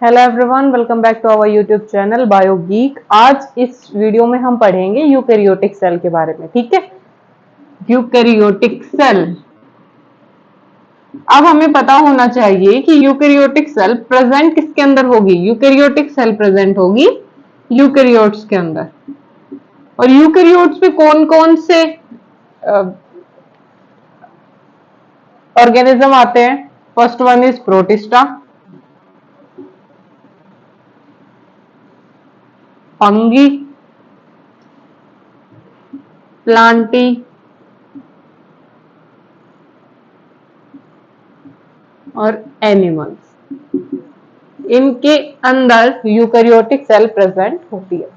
Hello everyone, welcome back to our YouTube channel bio geek. आज इस video में हम पढ़ेंगे यूकैरियोटिक सेल के बारे में। ठीक है, यूकैरियोटिक सेल। अब हमें पता होना चाहिए कि यूकैरियोटिक सेल प्रेजेंट किसके अंदर होगी। यूकैरियोटिक सेल प्रेजेंट होगी यूकैरियोट्स के अंदर। और यूकैरियोट्स में कौन कौन से ऑर्गेनिज्म आते हैं? First one is protista, fungi, Plantae, और एनिमल्स। इनके अंदर यूकैरियोटिक सेल प्रेजेंट होती है।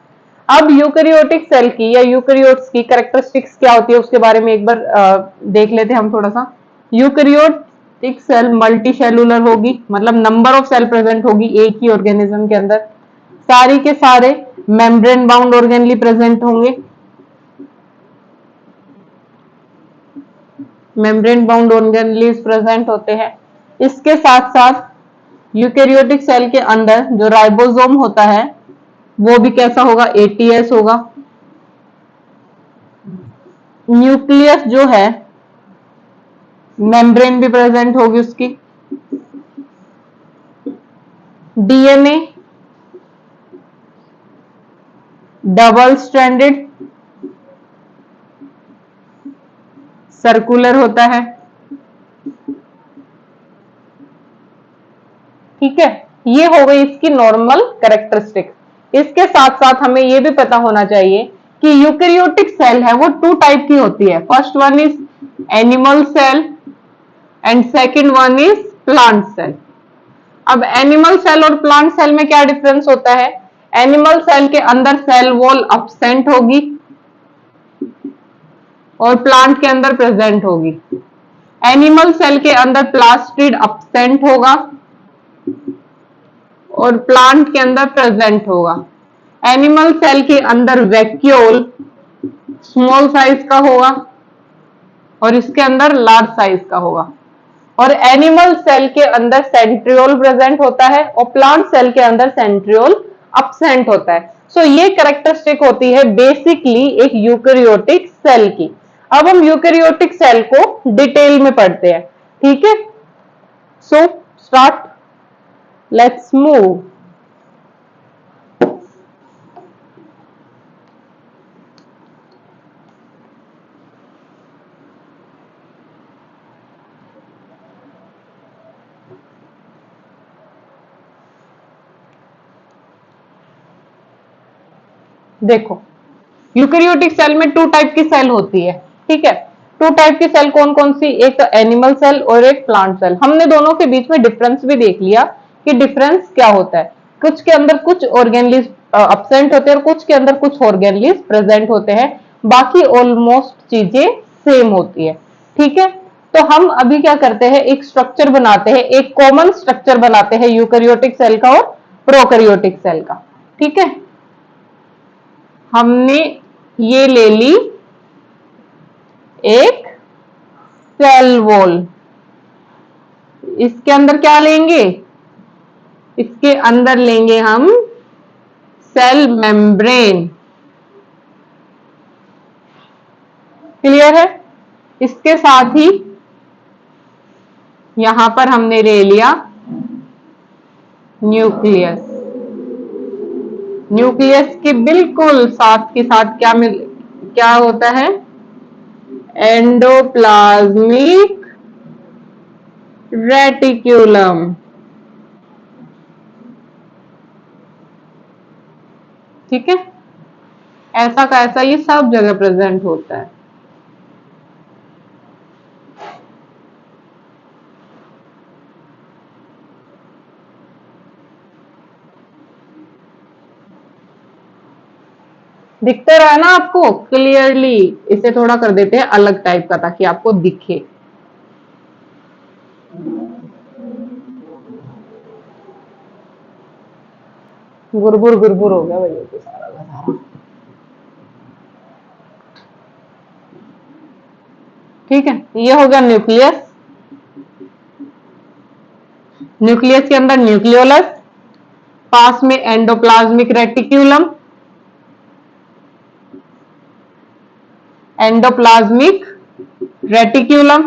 अब यूकैरियोटिक सेल की या यूकैरियोट्स की कैरेक्टरिस्टिक्स क्या होती है उसके बारे में एक बार देख लेते हैं हम थोड़ा सा। यूकैरियोटिक सेल मल्टी सेलुलर होगी, मतलब नंबर ऑफ सेल प्रेजेंट होगी एक ही ऑर्गेनिज्म के अंदर। सारी के सारे मेम्ब्रेन बाउंड ऑर्गेनली प्रेजेंट होंगे। मेम्ब्रेन बाउंड ऑर्गेनलीज प्रेजेंट होते हैं। इसके साथ साथ यूकैरियोटिक सेल के अंदर जो राइबोसोम होता है वो भी कैसा होगा? एटीएस होगा। न्यूक्लियस जो है, मेम्ब्रेन भी प्रेजेंट होगी उसकी। डीएनए डबल स्ट्रैंडेड सर्कुलर होता है। ठीक है, ये हो गई इसकी नॉर्मल कैरेक्टरिस्टिक। इसके साथ साथ हमें यह भी पता होना चाहिए कि यूकैरियोटिक सेल है वो टू टाइप की होती है। First one is animal cell and second one is plant cell. अब एनिमल सेल और प्लांट सेल में क्या डिफरेंस होता है? एनिमल सेल के अंदर सेल वॉल अब्सेंट होगी और प्लांट के अंदर प्रेजेंट होगी। एनिमल सेल के अंदर प्लास्टिड अब्सेंट होगा और प्लांट के अंदर प्रेजेंट होगा। एनिमल सेल के अंदर वैक्यूल स्मॉल साइज का होगा और इसके अंदर लार्ज साइज का होगा। और एनिमल सेल के अंदर सेंट्रियोल प्रेजेंट होता है और प्लांट सेल के अंदर सेंट्रियोल अब्सेंट होता है। सो ये कैरेक्टरिस्टिक होती है बेसिकली एक यूकैरियोटिक सेल की। अब हम यूकैरियोटिक सेल को डिटेल में पढ़ते हैं। ठीक है, सो स्टार्ट, लेट्स मूव। देखो, यूकैरियोटिक सेल में टू टाइप की सेल होती है। ठीक है, टू टाइप की सेल कौन कौन सी? एक एनिमल सेल और एक प्लांट सेल। हमने दोनों के बीच में डिफरेंस भी देख लिया कि डिफरेंस क्या होता है। कुछ के अंदर कुछ ऑर्गेनलीज अब्सेंट होते हैं और कुछ के अंदर कुछ ऑर्गेनलीज प्रेजेंट होते हैं। बाकी ऑलमोस्ट चीजें सेम होती है। ठीक है, तो हम अभी क्या करते हैं, एक स्ट्रक्चर बनाते हैं, एक कॉमन स्ट्रक्चर बनाते हैं यूकैरियोटिक सेल का और प्रोकैरियोटिक सेल का। ठीक है, हमने ये ले ली एक सेल वॉल। इसके अंदर क्या लेंगे? इसके अंदर लेंगे हम सेल मेम्ब्रेन। क्लियर है? इसके साथ ही यहां पर हमने ले लिया न्यूक्लियस। न्यूक्लियस के बिल्कुल साथ के साथ क्या होता है? Endoplasmic reticulum. ठीक है, ऐसा का ऐसा ये सब जगह प्रेजेंट होता है। दिखता रहा ना आपको क्लियरली? इसे थोड़ा कर देते हैं अलग टाइप का ताकि आपको दिखे। गुरबुर गुरबुर हो गया भैया तो सारा का सारा। ठीक है, ये हो गया न्यूक्लियस। न्यूक्लियस के अंदर न्यूक्लियोलस, पास में endoplasmic reticulum, endoplasmic reticulum.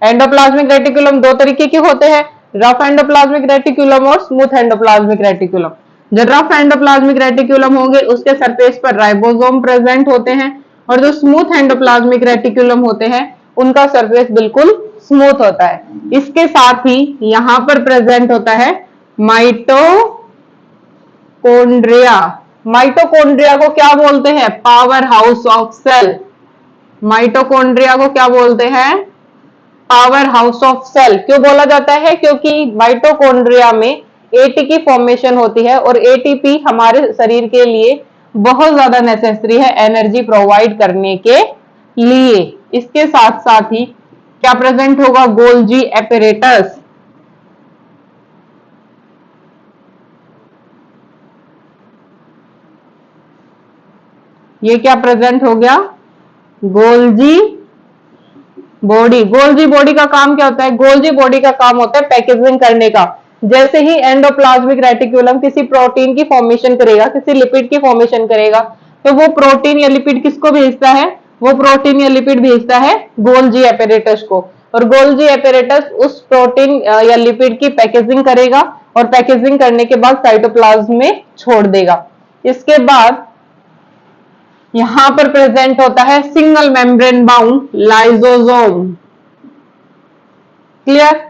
Endoplasmic reticulum दो तरीके के होते हैं, रफ एंडोप्लाज्मिक रेटिक्यूलम और स्मूथ एंडोप्लाज्मिक रेटिक्यूलम। जो रफ एंडोप्लाज्मिक रेटिक्यूलम होंगे उसके सरफेस पर राइबोसोम प्रेजेंट होते हैं, और जो स्मूथ एंडोप्लाज्मिक रेटिक्यूलम होते हैं उनका सरफेस बिल्कुल स्मूथ होता है। इसके साथ ही यहां पर प्रेजेंट होता है माइटोकॉन्ड्रिया। माइटोकॉन्ड्रिया को क्या बोलते हैं? Power house of cell. Mitochondria को क्या बोलते हैं? Power house of cell. क्यों बोला जाता है? क्योंकि माइटोकॉन्ड्रिया में एटीपी फॉर्मेशन होती है, और एटीपी हमारे शरीर के लिए बहुत ज्यादा नेसेसरी है एनर्जी प्रोवाइड करने के लिए। इसके साथ साथ ही क्या प्रेजेंट होगा? Golgi apparatus. ये क्या प्रेजेंट हो गया? Golgi body. गोल्जी बॉडी का काम क्या होता है? गोल्जी बॉडी का काम होता है पैकेजिंग करने का। जैसे ही एंडोप्लाज्मिक रेटिक्यूलम किसी प्रोटीन की फॉर्मेशन करेगा, किसी लिपिड की फॉर्मेशन करेगा, तो वो प्रोटीन या लिपिड किसको भेजता है? वो प्रोटीन या लिपिड भेजता है गोल्जी एपेरेटस को, और गोल्जी एपेरेटस उस प्रोटीन या लिपिड की पैकेजिंग करेगा, और पैकेजिंग करने के बाद साइटोप्लाज्म में छोड़ देगा। इसके बाद यहां पर प्रेजेंट होता है single membrane bound lysosome. Clear?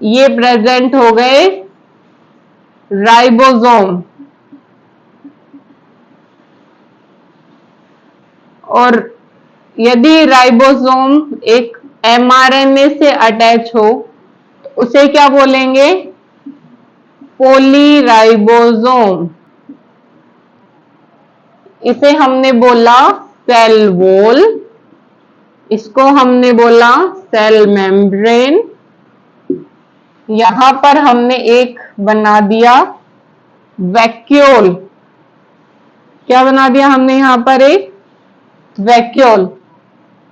ये प्रेजेंट हो गए राइबोसोम, और यदि राइबोसोम एक एमआरएनए से अटैच हो तो उसे क्या बोलेंगे? पॉलीराइबोसोम। इसे हमने बोला सेल वॉल, इसको हमने बोला सेल मेम्ब्रेन। यहां पर हमने एक बना दिया वैक्यूल। क्या बना दिया हमने? यहां पर एक वैक्यूल।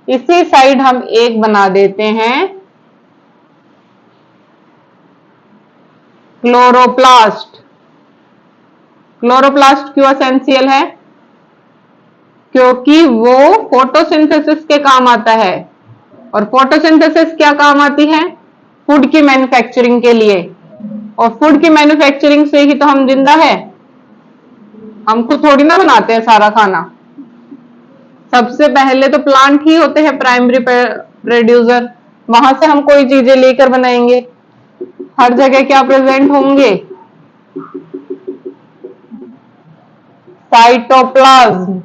इसी साइड हम एक बना देते हैं क्लोरोप्लास्ट। क्लोरोप्लास्ट क्यों एसेंशियल है? क्योंकि वो फोटोसिंथेसिस के काम आता है, और फोटोसिंथेसिस क्या काम आती है? फूड की मैन्युफैक्चरिंग के लिए, और फूड की मैन्युफैक्चरिंग से ही तो हम जिंदा है। हम खुद थोड़ी ना बनाते हैं सारा खाना। सबसे पहले तो प्लांट ही होते हैं प्राइमरी प्रोड्यूसर, वहां से हम कोई चीजें लेकर बनाएंगे। हर जगह क्या प्रेजेंट होंगे? साइटोप्लाज्म।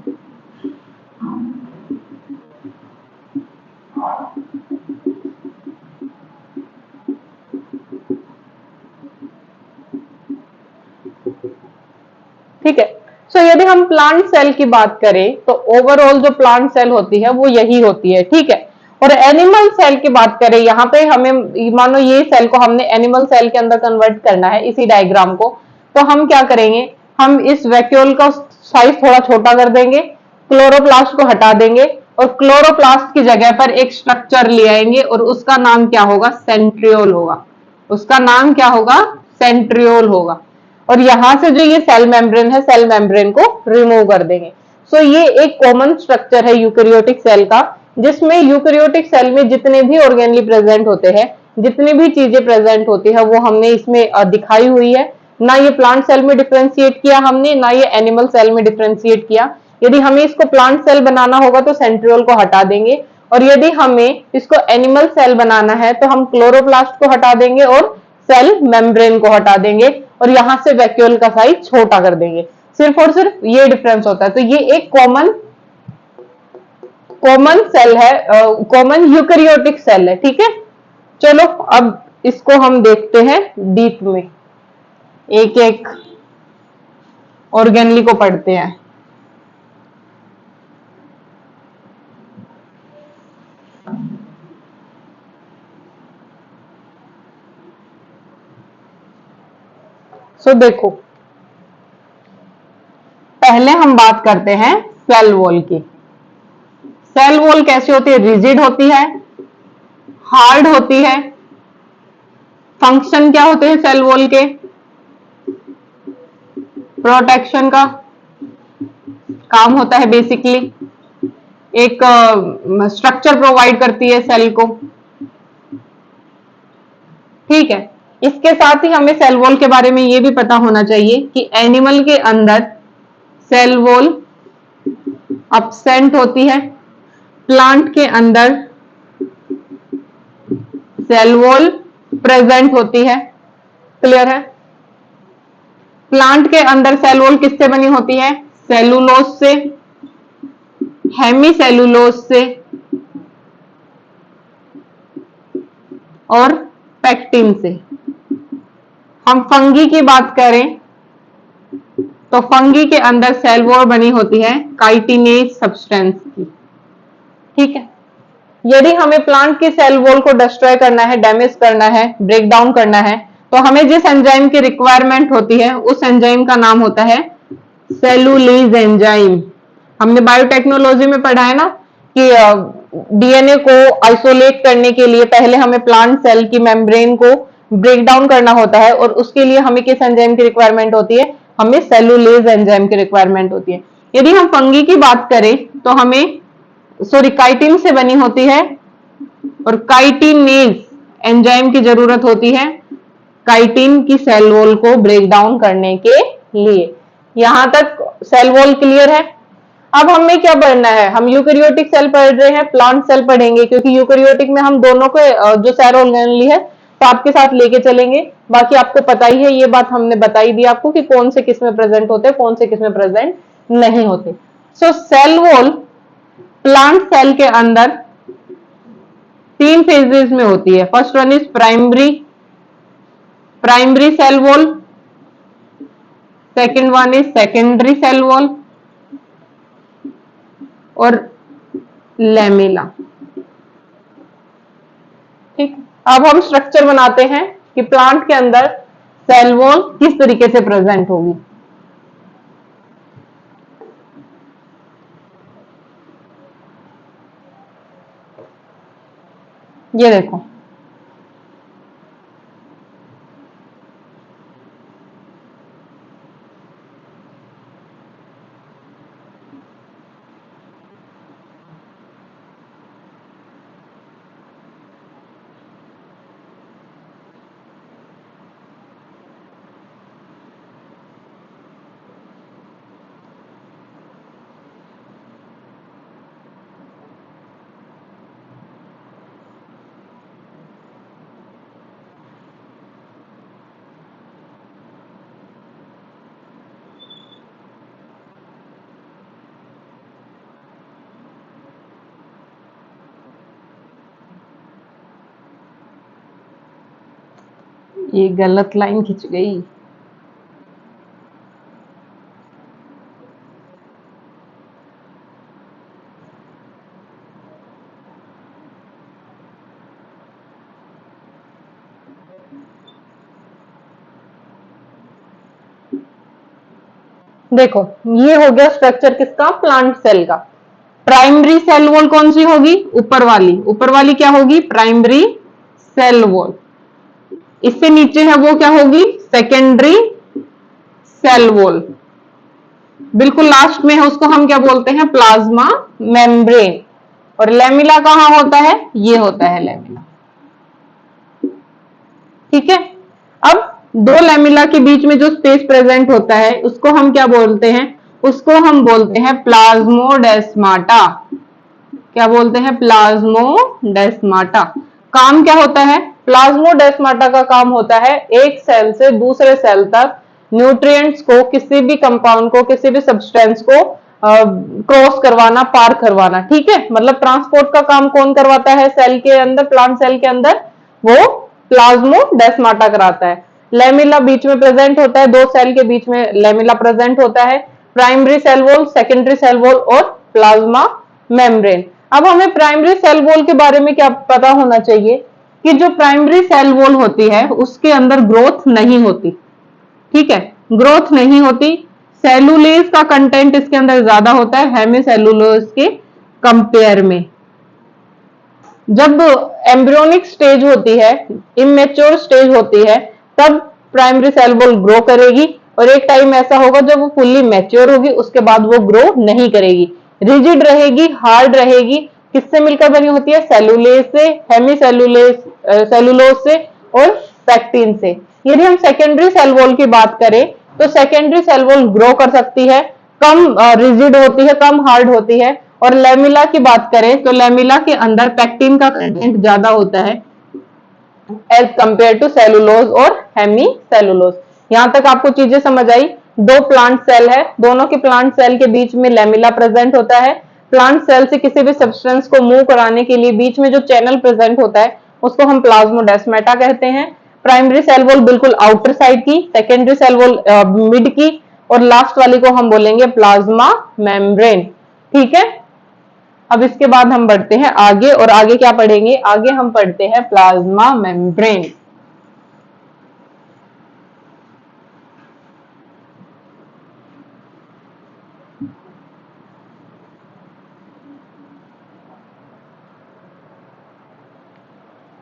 ठीक है। सो यदि हम प्लांट सेल की बात करें तो ओवरऑल जो प्लांट सेल होती है वो यही होती है। ठीक है। और एनिमल सेल की बात करें, यहाँ पे हमें मानो ये सेल को हमने एनिमल सेल के अंदर कन्वर्ट करना है, इसी डायग्राम को, तो हम क्या करेंगे? हम इस वैक्यूल का साइज थोड़ा छोटा कर देंगे, क्लोरोप्लास्ट को हटा देंगे, और क्लोरोप्लास्ट की जगह पर एक स्ट्रक्चर ले आएंगे, और उसका नाम क्या होगा? सेंट्रियोल होगा। उसका नाम क्या होगा? सेंट्रियोल होगा। और यहां से जो ये सेल मेम्ब्रेन है, सेल मेम्ब्रेन को रिमूव कर देंगे। सो ये एक कॉमन स्ट्रक्चर है यूकेरियोटिक सेल का, जिसमें यूकेरियोटिक सेल में जितने भी ऑर्गेनली प्रेजेंट होते हैं, जितनी भी चीजें प्रेजेंट होती है, वो हमने इसमें दिखाई हुई है। ना ये प्लांट सेल में डिफ्रेंशिएट किया हमने, ना ये एनिमल सेल में डिफ्रेंशिएट किया। यदि हमें इसको प्लांट सेल बनाना होगा तो सेंट्रियोल को हटा देंगे, और यदि हमें इसको एनिमल सेल बनाना है तो हम क्लोरोप्लास्ट को हटा देंगे और सेल मेम्ब्रेन को हटा देंगे, और यहां से वैक्यूल का साइज छोटा कर देंगे। सिर्फ और सिर्फ ये डिफरेंस होता है। तो ये एक कॉमन सेल है, कॉमन यूकेरियोटिक सेल है। ठीक है। चलो अब इसको हम देखते हैं डीप में, एक एक ऑर्गेनली को पढ़ते हैं। सो देखो, पहले हम बात करते हैं सेल वॉल की। सेल वॉल कैसी होती है? रिजिड होती है, हार्ड होती है। फंक्शन क्या होते हैं सेल वॉल के? प्रोटेक्शन का काम होता है, बेसिकली एक स्ट्रक्चर प्रोवाइड करती है सेल को। ठीक है, इसके साथ ही हमें सेल वॉल के बारे में ये भी पता होना चाहिए कि एनिमल के अंदर सेल वॉल अब्सेंट होती है, प्लांट के अंदर सेल वॉल प्रेजेंट होती है। क्लियर है? प्लांट के अंदर सेल वॉल किससे बनी होती है? सेलुलोज से, हेमीसेलुलोज से और पेक्टिन से। हम फंगी की बात करें तो फंगी के अंदर सेल वॉल बनी होती है काइटिनेज सब्सटेंस की। ठीक है, यदि हमें प्लांट की सेल वॉल को डिस्ट्रॉय करना है, डैमेज करना है, ब्रेक डाउन करना है, तो हमें जिस एंजाइम की रिक्वायरमेंट होती है उस एंजाइम का नाम होता है सेलुलेज एंजाइम। हमने बायोटेक्नोलॉजी में पढ़ा है ना कि डीएनए को आइसोलेट करने के लिए पहले हमें प्लांट सेल की मेम्ब्रेन को ब्रेक डाउन करना होता है, और उसके लिए हमें किस एंजाइम की रिक्वायरमेंट होती है? हमें सेलुलेज एंजाइम की रिक्वायरमेंट होती है। यदि हम फंगी की बात करें तो हमें काइटिन से बनी होती है और काइटिनेज एंजाइम की जरूरत होती है काइटिन की सेल वॉल को ब्रेक डाउन करने के लिए। यहां तक सेल वॉल क्लियर है? अब हमें क्या पढ़ना है? हम यूकैरियोटिक सेल पढ़ रहे हैं, प्लांट सेल पढ़ेंगे, क्योंकि यूकैरियोटिक में हम दोनों के जो सेल ऑर्गेनेली है तो आपके साथ लेके चलेंगे। बाकी आपको पता ही है, ये बात हमने बताई दी आपको कि कौन से किस में प्रेजेंट होते हैं, कौन से किस में प्रेजेंट नहीं होते। So cell wall plant cell के अंदर 3 फेजेस में होती है। First one is primary cell wall, second one is secondary cell wall और लैमेला। ठीक, अब हम स्ट्रक्चर बनाते हैं कि प्लांट के अंदर सेल वॉल किस तरीके से प्रेजेंट होगी। ये देखो, ये गलत लाइन खिंच गई। देखो, ये हो गया स्ट्रक्चर किसका? प्लांट सेल का। प्राइमरी सेल वॉल कौन सी होगी? ऊपर वाली। ऊपर वाली क्या होगी? Primary cell wall. इससे नीचे है वो क्या होगी? Secondary cell wall. बिल्कुल लास्ट में है उसको हम क्या बोलते हैं? Plasma membrane. और लेमिला कहां होता है? ये होता है लेमिला। ठीक है, अब दो लेमिला के बीच में जो स्पेस प्रेजेंट होता है उसको हम क्या बोलते हैं? उसको हम बोलते हैं प्लाज्मोडेस्माटा। क्या बोलते हैं? प्लाज्मोडेस्माटा। काम क्या होता है? प्लाज्मोडेस्माटा का काम होता है एक सेल से दूसरे सेल तक न्यूट्रिएंट्स को, किसी भी कंपाउंड को, किसी भी सब्सटेंस को क्रॉस करवाना, पार करवाना। ठीक है, मतलब ट्रांसपोर्ट का काम कौन करवाता है सेल के अंदर? प्लांट सेल के अंदर वो प्लाज्मोडेस्माटा कराता है। लेमिला बीच में प्रेजेंट होता है, दो सेल के बीच में लेमिला प्रेजेंट होता है। Primary cell wall, secondary cell wall और प्लाज्मा मेम्ब्रेन। अब हमें प्राइमरी सेल वॉल के बारे में क्या पता होना चाहिए कि जो प्राइमरी सेल वॉल होती है उसके अंदर ग्रोथ नहीं होती। ठीक है, ग्रोथ नहीं होती। सेलुलेज का कंटेंट इसके अंदर ज्यादा होता है हेमीसेलुलोज के कंपेयर में। जब एम्ब्रियोनिक स्टेज होती है, इमेच्योर स्टेज होती है, तब प्राइमरी सेल वॉल ग्रो करेगी। और एक टाइम ऐसा होगा जब वो फुल्ली मैच्योर होगी, उसके बाद वो ग्रो नहीं करेगी, रिजिड रहेगी, हार्ड रहेगी। किससे मिलकर बनी होती है? सेलुलेज से, हेमी सेलुलोज से और पैक्टिन से। यदि हम सेकेंडरी सेल वॉल की बात करें तो सेकेंडरी सेल वॉल ग्रो कर सकती है, कम रिजिड होती है, कम हार्ड होती है। और लेमिला की बात करें तो लेमिला के अंदर पैक्टिन का कंटेंट ज्यादा होता है एज कंपेयर टू सेलुलोज और हेमी सेलुलोज। यहां तक आपको चीजें समझ आई? दो प्लांट सेल है, दोनों के प्लांट सेल के बीच में लेमिला प्रेजेंट होता है। प्लांट सेल से किसी भी सब्सटेंस को मूव कराने के लिए बीच में जो चैनल प्रेजेंट होता है उसको हम प्लाज्मोडेस्माटा कहते हैं। प्राइमरी सेल वॉल बिल्कुल आउटर साइड की, सेकेंडरी सेल वॉल मिड की, और लास्ट वाली को हम बोलेंगे प्लाज्मा मेम्ब्रेन। ठीक है, अब इसके बाद हम बढ़ते हैं आगे, और आगे क्या पढ़ेंगे? आगे हम पढ़ते हैं प्लाज्मा मेम्ब्रेन।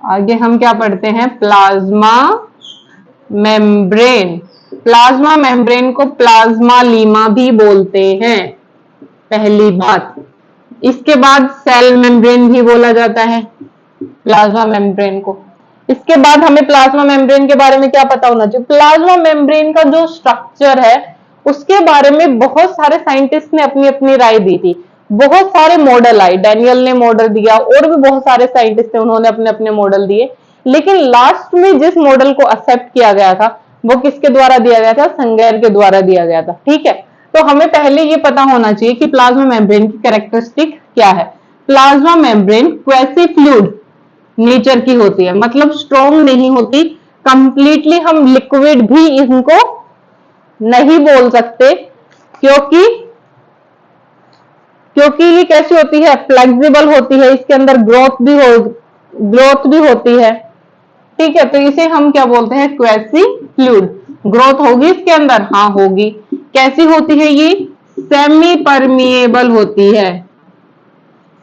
आगे हम क्या पढ़ते हैं? Plasma membrane. प्लाज्मा मेम्ब्रेन को प्लाज्मा लीमा भी बोलते हैं, पहली बात। इसके बाद सेल मेम्ब्रेन भी बोला जाता है प्लाज्मा मेम्ब्रेन को। इसके बाद हमें प्लाज्मा मेम्ब्रेन के बारे में क्या पता होना चाहिए? प्लाज्मा मेम्ब्रेन का जो स्ट्रक्चर है उसके बारे में बहुत सारे साइंटिस्ट ने अपनी अपनी राय दी थी, बहुत सारे मॉडल आए, डैनियल ने मॉडल दिया और भी बहुत सारे साइंटिस्ट थे, उन्होंने अपने अपने मॉडल दिए। लेकिन लास्ट में जिस मॉडल को एक्सेप्ट किया गया था वो किसके द्वारा दिया गया था? संगेर के द्वारा दिया गया था। ठीक है, तो हमें पहले ये पता होना चाहिए कि प्लाज्मा मेम्ब्रेन की कैरेक्टरिस्टिक क्या है। Plasma membrane quasi fluid nature की होती है, मतलब स्ट्रॉन्ग नहीं होती, कंप्लीटली हम लिक्विड भी इनको नहीं बोल सकते, क्योंकि क्योंकि ये कैसी होती है? फ्लेक्सिबल होती है, इसके अंदर ग्रोथ भी होती है। ठीक है, तो इसे हम क्या बोलते हैं? Quasi fluid. ग्रोथ होगी इसके अंदर? हाँ होगी। कैसी होती है ये? सेमी परमिएबल होती है।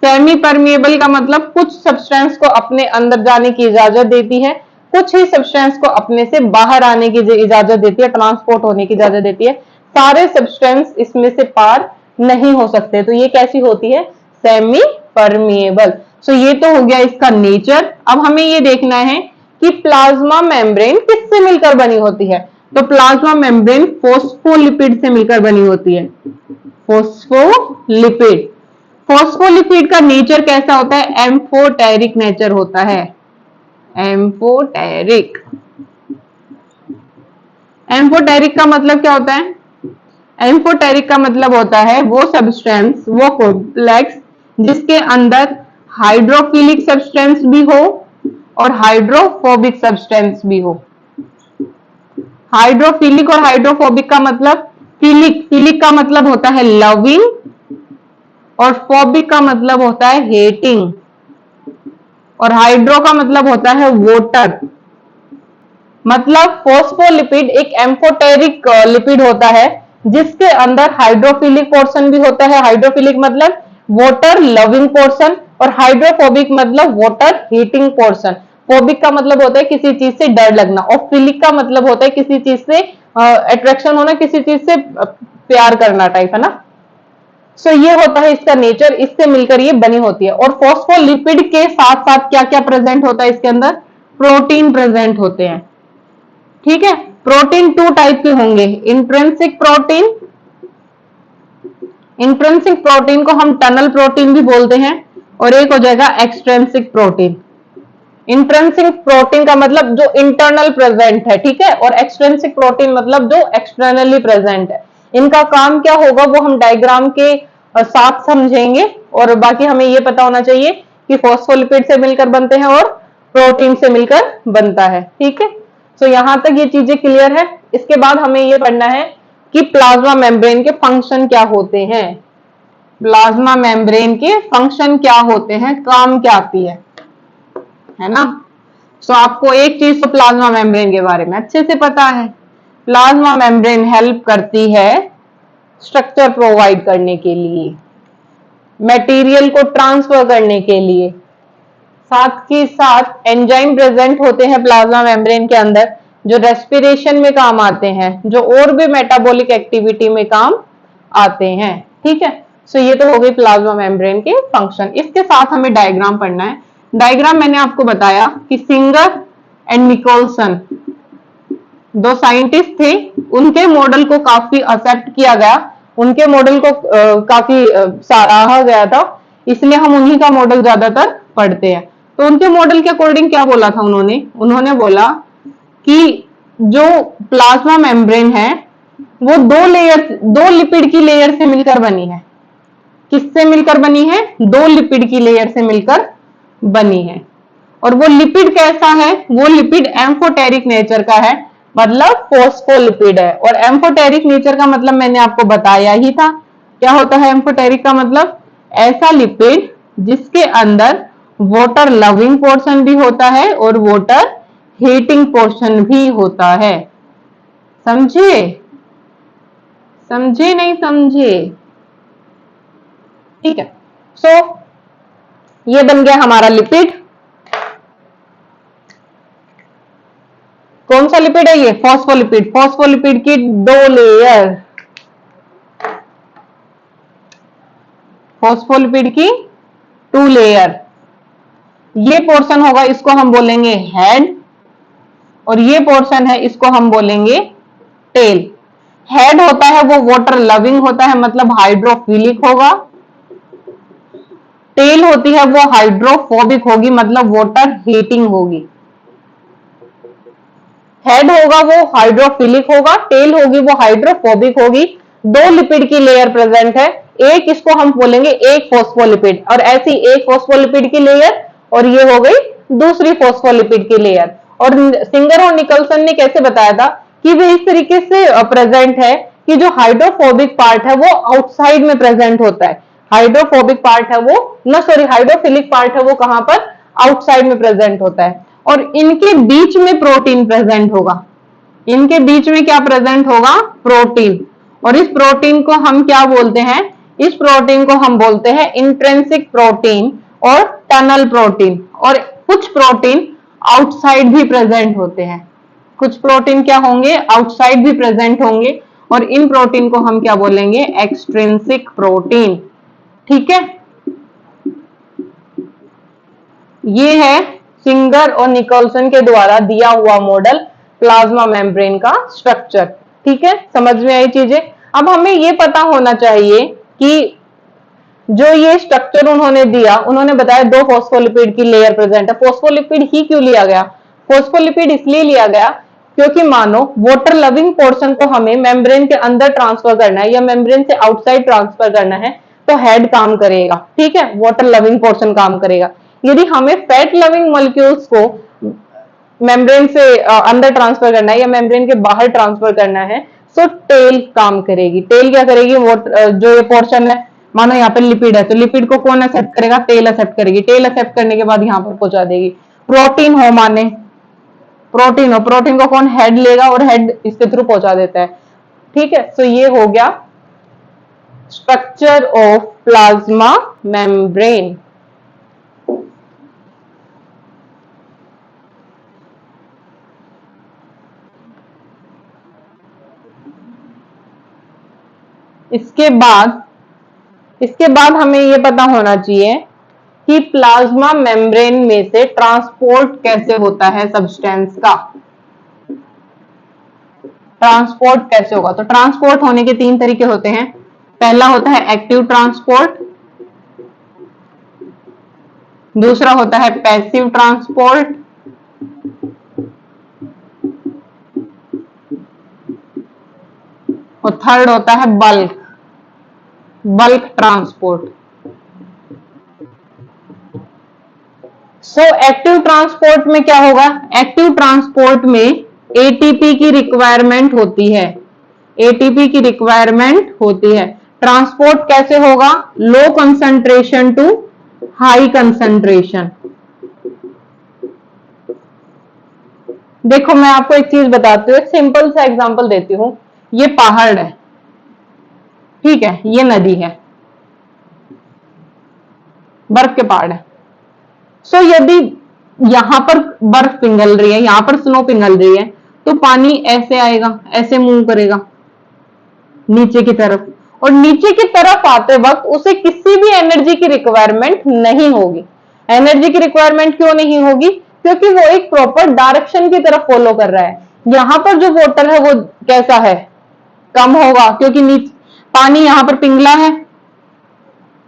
सेमी परमिएबल का मतलब कुछ सब्सटेंस को अपने अंदर जाने की इजाजत देती है, कुछ ही सब्सटेंस को अपने से बाहर आने की इजाजत देती है, ट्रांसपोर्ट होने की इजाजत देती है। सारे सब्सटेंस इसमें से पार नहीं हो सकते, तो ये कैसी होती है? Semi permeable. सो ये तो हो गया इसका नेचर। अब हमें ये देखना है कि प्लाज्मा मेम्ब्रेन किससे मिलकर बनी होती है। तो प्लाज्मा मेम्ब्रेन फोस्फोलिपिड से मिलकर बनी होती है। फोस्फोलिपिड। फोस्फोलिपिड का नेचर कैसा होता है? एम्फोटेरिक नेचर होता है। एम्फोटेरिक। एम्फोटेरिक का मतलब क्या होता है? एम्फोटेरिक का मतलब होता है वो सब्सटेंस, वो कॉम्प्लेक्स जिसके अंदर हाइड्रोफिलिक सब्सटेंस भी हो और हाइड्रोफोबिक सब्सटेंस भी हो। हाइड्रोफिलिक और हाइड्रोफोबिक का मतलब, फिलिक का मतलब होता है लविंग और फोबिक का मतलब होता है हेटिंग, और हाइड्रो का मतलब होता है वोटर। मतलब फोस्फोलिपिड एक एम्फोटेरिक लिपिड होता है जिसके अंदर हाइड्रोफिलिक पोर्शन भी होता है। हाइड्रोफिलिक मतलब वाटर लविंग पोर्शन, और हाइड्रोफोबिक मतलब वाटर हीटिंग पोर्शन। फोबिक का मतलब होता है किसी चीज से डर लगना, और फिलिक का मतलब होता है किसी चीज से अट्रैक्शन होना, किसी चीज से प्यार करना टाइप, है ना। सो ये होता है इसका नेचर, इससे मिलकर ये बनी होती है। और फोस्फोलिपिड के साथ साथ क्या क्या प्रेजेंट होता है इसके अंदर? प्रोटीन प्रेजेंट होते हैं। ठीक है, प्रोटीन टू टाइप के होंगे, इंट्रिंसिक प्रोटीन। इंट्रिंसिक प्रोटीन को हम टनल प्रोटीन भी बोलते हैं, और एक हो जाएगा एक्सट्रिंसिक प्रोटीन। इंट्रिंसिक प्रोटीन का मतलब जो इंटरनल प्रेजेंट है, ठीक है, और एक्सट्रिंसिक प्रोटीन मतलब जो एक्सटर्नली प्रेजेंट है। इनका काम क्या होगा वो हम डायग्राम के साथ समझेंगे, और बाकी हमें ये पता होना चाहिए कि फॉस्फोलिपिड से मिलकर बनते हैं और प्रोटीन से मिलकर बनता है। ठीक है, तो यहां तक ये चीजें क्लियर है। इसके बाद हमें ये पढ़ना है कि प्लाज्मा मेम्ब्रेन के फंक्शन क्या होते हैं। प्लाज्मा मेम्ब्रेन के फंक्शन क्या होते हैं, काम क्या आती है ना। तो आपको एक चीज तो प्लाज्मा मेम्ब्रेन के बारे में अच्छे से पता है, प्लाज्मा मेम्ब्रेन हेल्प करती है स्ट्रक्चर प्रोवाइड करने के लिए, मटेरियल को ट्रांसफर करने के लिए। साथ ही साथ एंजाइम प्रेजेंट होते हैं प्लाज्मा मेम्ब्रेन के अंदर जो रेस्पिरेशन में काम आते हैं, जो और भी मेटाबॉलिक एक्टिविटी में काम आते हैं। ठीक है, सो ये तो हो गई प्लाज्मा मेम्ब्रेन के फंक्शन। इसके साथ हमें डायग्राम पढ़ना है। डायग्राम मैंने आपको बताया कि सिंगर एंड निकोलसन दो साइंटिस्ट थे, उनके मॉडल को काफी एक्सेप्ट किया गया, उनके मॉडल को काफी सराहा गया था, इसलिए हम उन्हीं का मॉडल ज्यादातर पढ़ते हैं। तो उनके मॉडल के अकॉर्डिंग क्या बोला था उन्होंने बोला कि जो प्लाज्मा मेम्ब्रेन है वो दो लिपिड की लेयर से मिलकर बनी है। किससे मिलकर बनी है? दो लिपिड की लेयर से मिलकर बनी है। और वो लिपिड कैसा है? वो लिपिड एम्फोटेरिक नेचर का है, मतलब फॉस्फोलिपिड है। और एम्फोटेरिक नेचर का मतलब मैंने आपको बताया ही था। क्या होता है एम्फोटेरिक का मतलब? ऐसा लिपिड जिसके अंदर वाटर लविंग पोर्शन भी होता है और वाटर हीटिंग पोर्शन भी होता है। समझे? समझे नहीं समझे? ठीक है, सो ये बन गया हमारा लिपिड। कौन सा लिपिड है ये? फॉस्फोलिपिड। फॉस्फोलिपिड की दो लेयर, फॉस्फोलिपिड की टू लेयर। ये पोर्शन होगा, इसको हम बोलेंगे हेड, और ये पोर्शन है, इसको हम बोलेंगे टेल। हेड होता है वो वाटर लविंग होता है, मतलब हाइड्रोफिलिक होगा। टेल होती है वो हाइड्रोफोबिक होगी, मतलब वाटर हीटिंग होगी। हेड होगा वो हाइड्रोफिलिक होगा, टेल होगी वो हाइड्रोफोबिक होगी। दो लिपिड की लेयर प्रेजेंट है, एक इसको हम बोलेंगे एक फॉस्फोलिपिड, और ऐसी एक फॉस्फोलिपिड की लेयर, और ये हो गई दूसरी फॉस्फोलिपिड की लेयर। और सिंगर और निकलसन ने कैसे बताया था कि वे इस तरीके से प्रेजेंट है कि जो हाइड्रोफोबिक पार्ट है वो आउटसाइड में प्रेजेंट होता है। हाइड्रोफोबिक पार्ट है वो हाइड्रोफिलिक पार्ट है वो कहां पर? आउटसाइड में प्रेजेंट होता है। और इनके बीच में प्रोटीन प्रेजेंट होगा। इनके बीच में क्या प्रेजेंट होगा? प्रोटीन। और इस प्रोटीन को हम क्या बोलते हैं? इस प्रोटीन को हम बोलते हैं इंट्रिंसिक प्रोटीन और टनल प्रोटीन। और कुछ प्रोटीन आउटसाइड भी प्रेजेंट होते हैं। कुछ प्रोटीन क्या होंगे? आउटसाइड भी प्रेजेंट होंगे, और इन प्रोटीन को हम क्या बोलेंगे? Extrinsic protein. ठीक है, ये है सिंगर और निकोलसन के द्वारा दिया हुआ मॉडल प्लाज्मा मेम्ब्रेन का स्ट्रक्चर। ठीक है, समझ में आई चीजें? अब हमें ये पता होना चाहिए कि जो ये स्ट्रक्चर उन्होंने दिया, उन्होंने बताया दो फॉस्फोलिपिड की लेयर प्रेजेंट है। फॉस्फोलिपिड ही क्यों लिया गया? फॉस्फोलिपिड इसलिए लिया गया क्योंकि मानो वाटर लविंग पोर्शन को हमें मेम्ब्रेन के अंदर ट्रांसफर करना है या मेम्ब्रेन से आउटसाइड ट्रांसफर करना है, तो हेड काम करेगा। ठीक है, वाटर लविंग पोर्शन काम करेगा। यदि हमें फैट लविंग मॉलिक्यूल्स को मेम्ब्रेन से अंदर ट्रांसफर करना है या मेम्ब्रेन के बाहर ट्रांसफर करना है, तो टेल काम करेगी। टेल क्या करेगी? वो जो ये पोर्शन है, मानो यहाँ पे लिपिड है, तो लिपिड को कौन एक्सेप्ट करेगा? टेल एक्सेप्ट करेगी। टेल एक्सेप्ट करने के बाद यहाँ पर पहुंचा देगी। प्रोटीन हो, माने प्रोटीन हो, प्रोटीन को कौन? हेड लेगा, और हेड इसके थ्रू पहुंचा देता है। ठीक है, तो ये हो गया स्ट्रक्चर ऑफ प्लाज्मा मेम्ब्रेन। इसके बाद हमें यह पता होना चाहिए कि प्लाज्मा मेम्ब्रेन में से ट्रांसपोर्ट कैसे होता है सब्सटेंस का। ट्रांसपोर्ट कैसे होगा? तो ट्रांसपोर्ट होने के तीन तरीके होते हैं। पहला होता है एक्टिव ट्रांसपोर्ट, दूसरा होता है पैसिव ट्रांसपोर्ट, और थर्ड होता है bulk transport. So active transport में क्या होगा? एक्टिव ट्रांसपोर्ट में एटीपी की रिक्वायरमेंट होती है। एटीपी की रिक्वायरमेंट होती है। ट्रांसपोर्ट कैसे होगा? Low concentration to high concentration. देखो मैं आपको एक चीज बताती हूँ, एक सिंपल सा एग्जांपल देती हूँ। ये पहाड़ है, ठीक है, ये नदी है, बर्फ के पहाड़ है। सो यदि यहां पर बर्फ पिघल रही है, यहां पर स्नो पिघल रही है, तो पानी ऐसे आएगा, ऐसे मूव करेगा नीचे की तरफ, और नीचे की तरफ आते वक्त उसे किसी भी एनर्जी की रिक्वायरमेंट नहीं होगी। एनर्जी की रिक्वायरमेंट क्यों नहीं होगी? क्योंकि वो एक प्रॉपर डायरेक्शन की तरफ फॉलो कर रहा है। यहां पर जो वाटर है वो कैसा है? कम होगा, क्योंकि नीचे पानी यहां पर पिंगला है,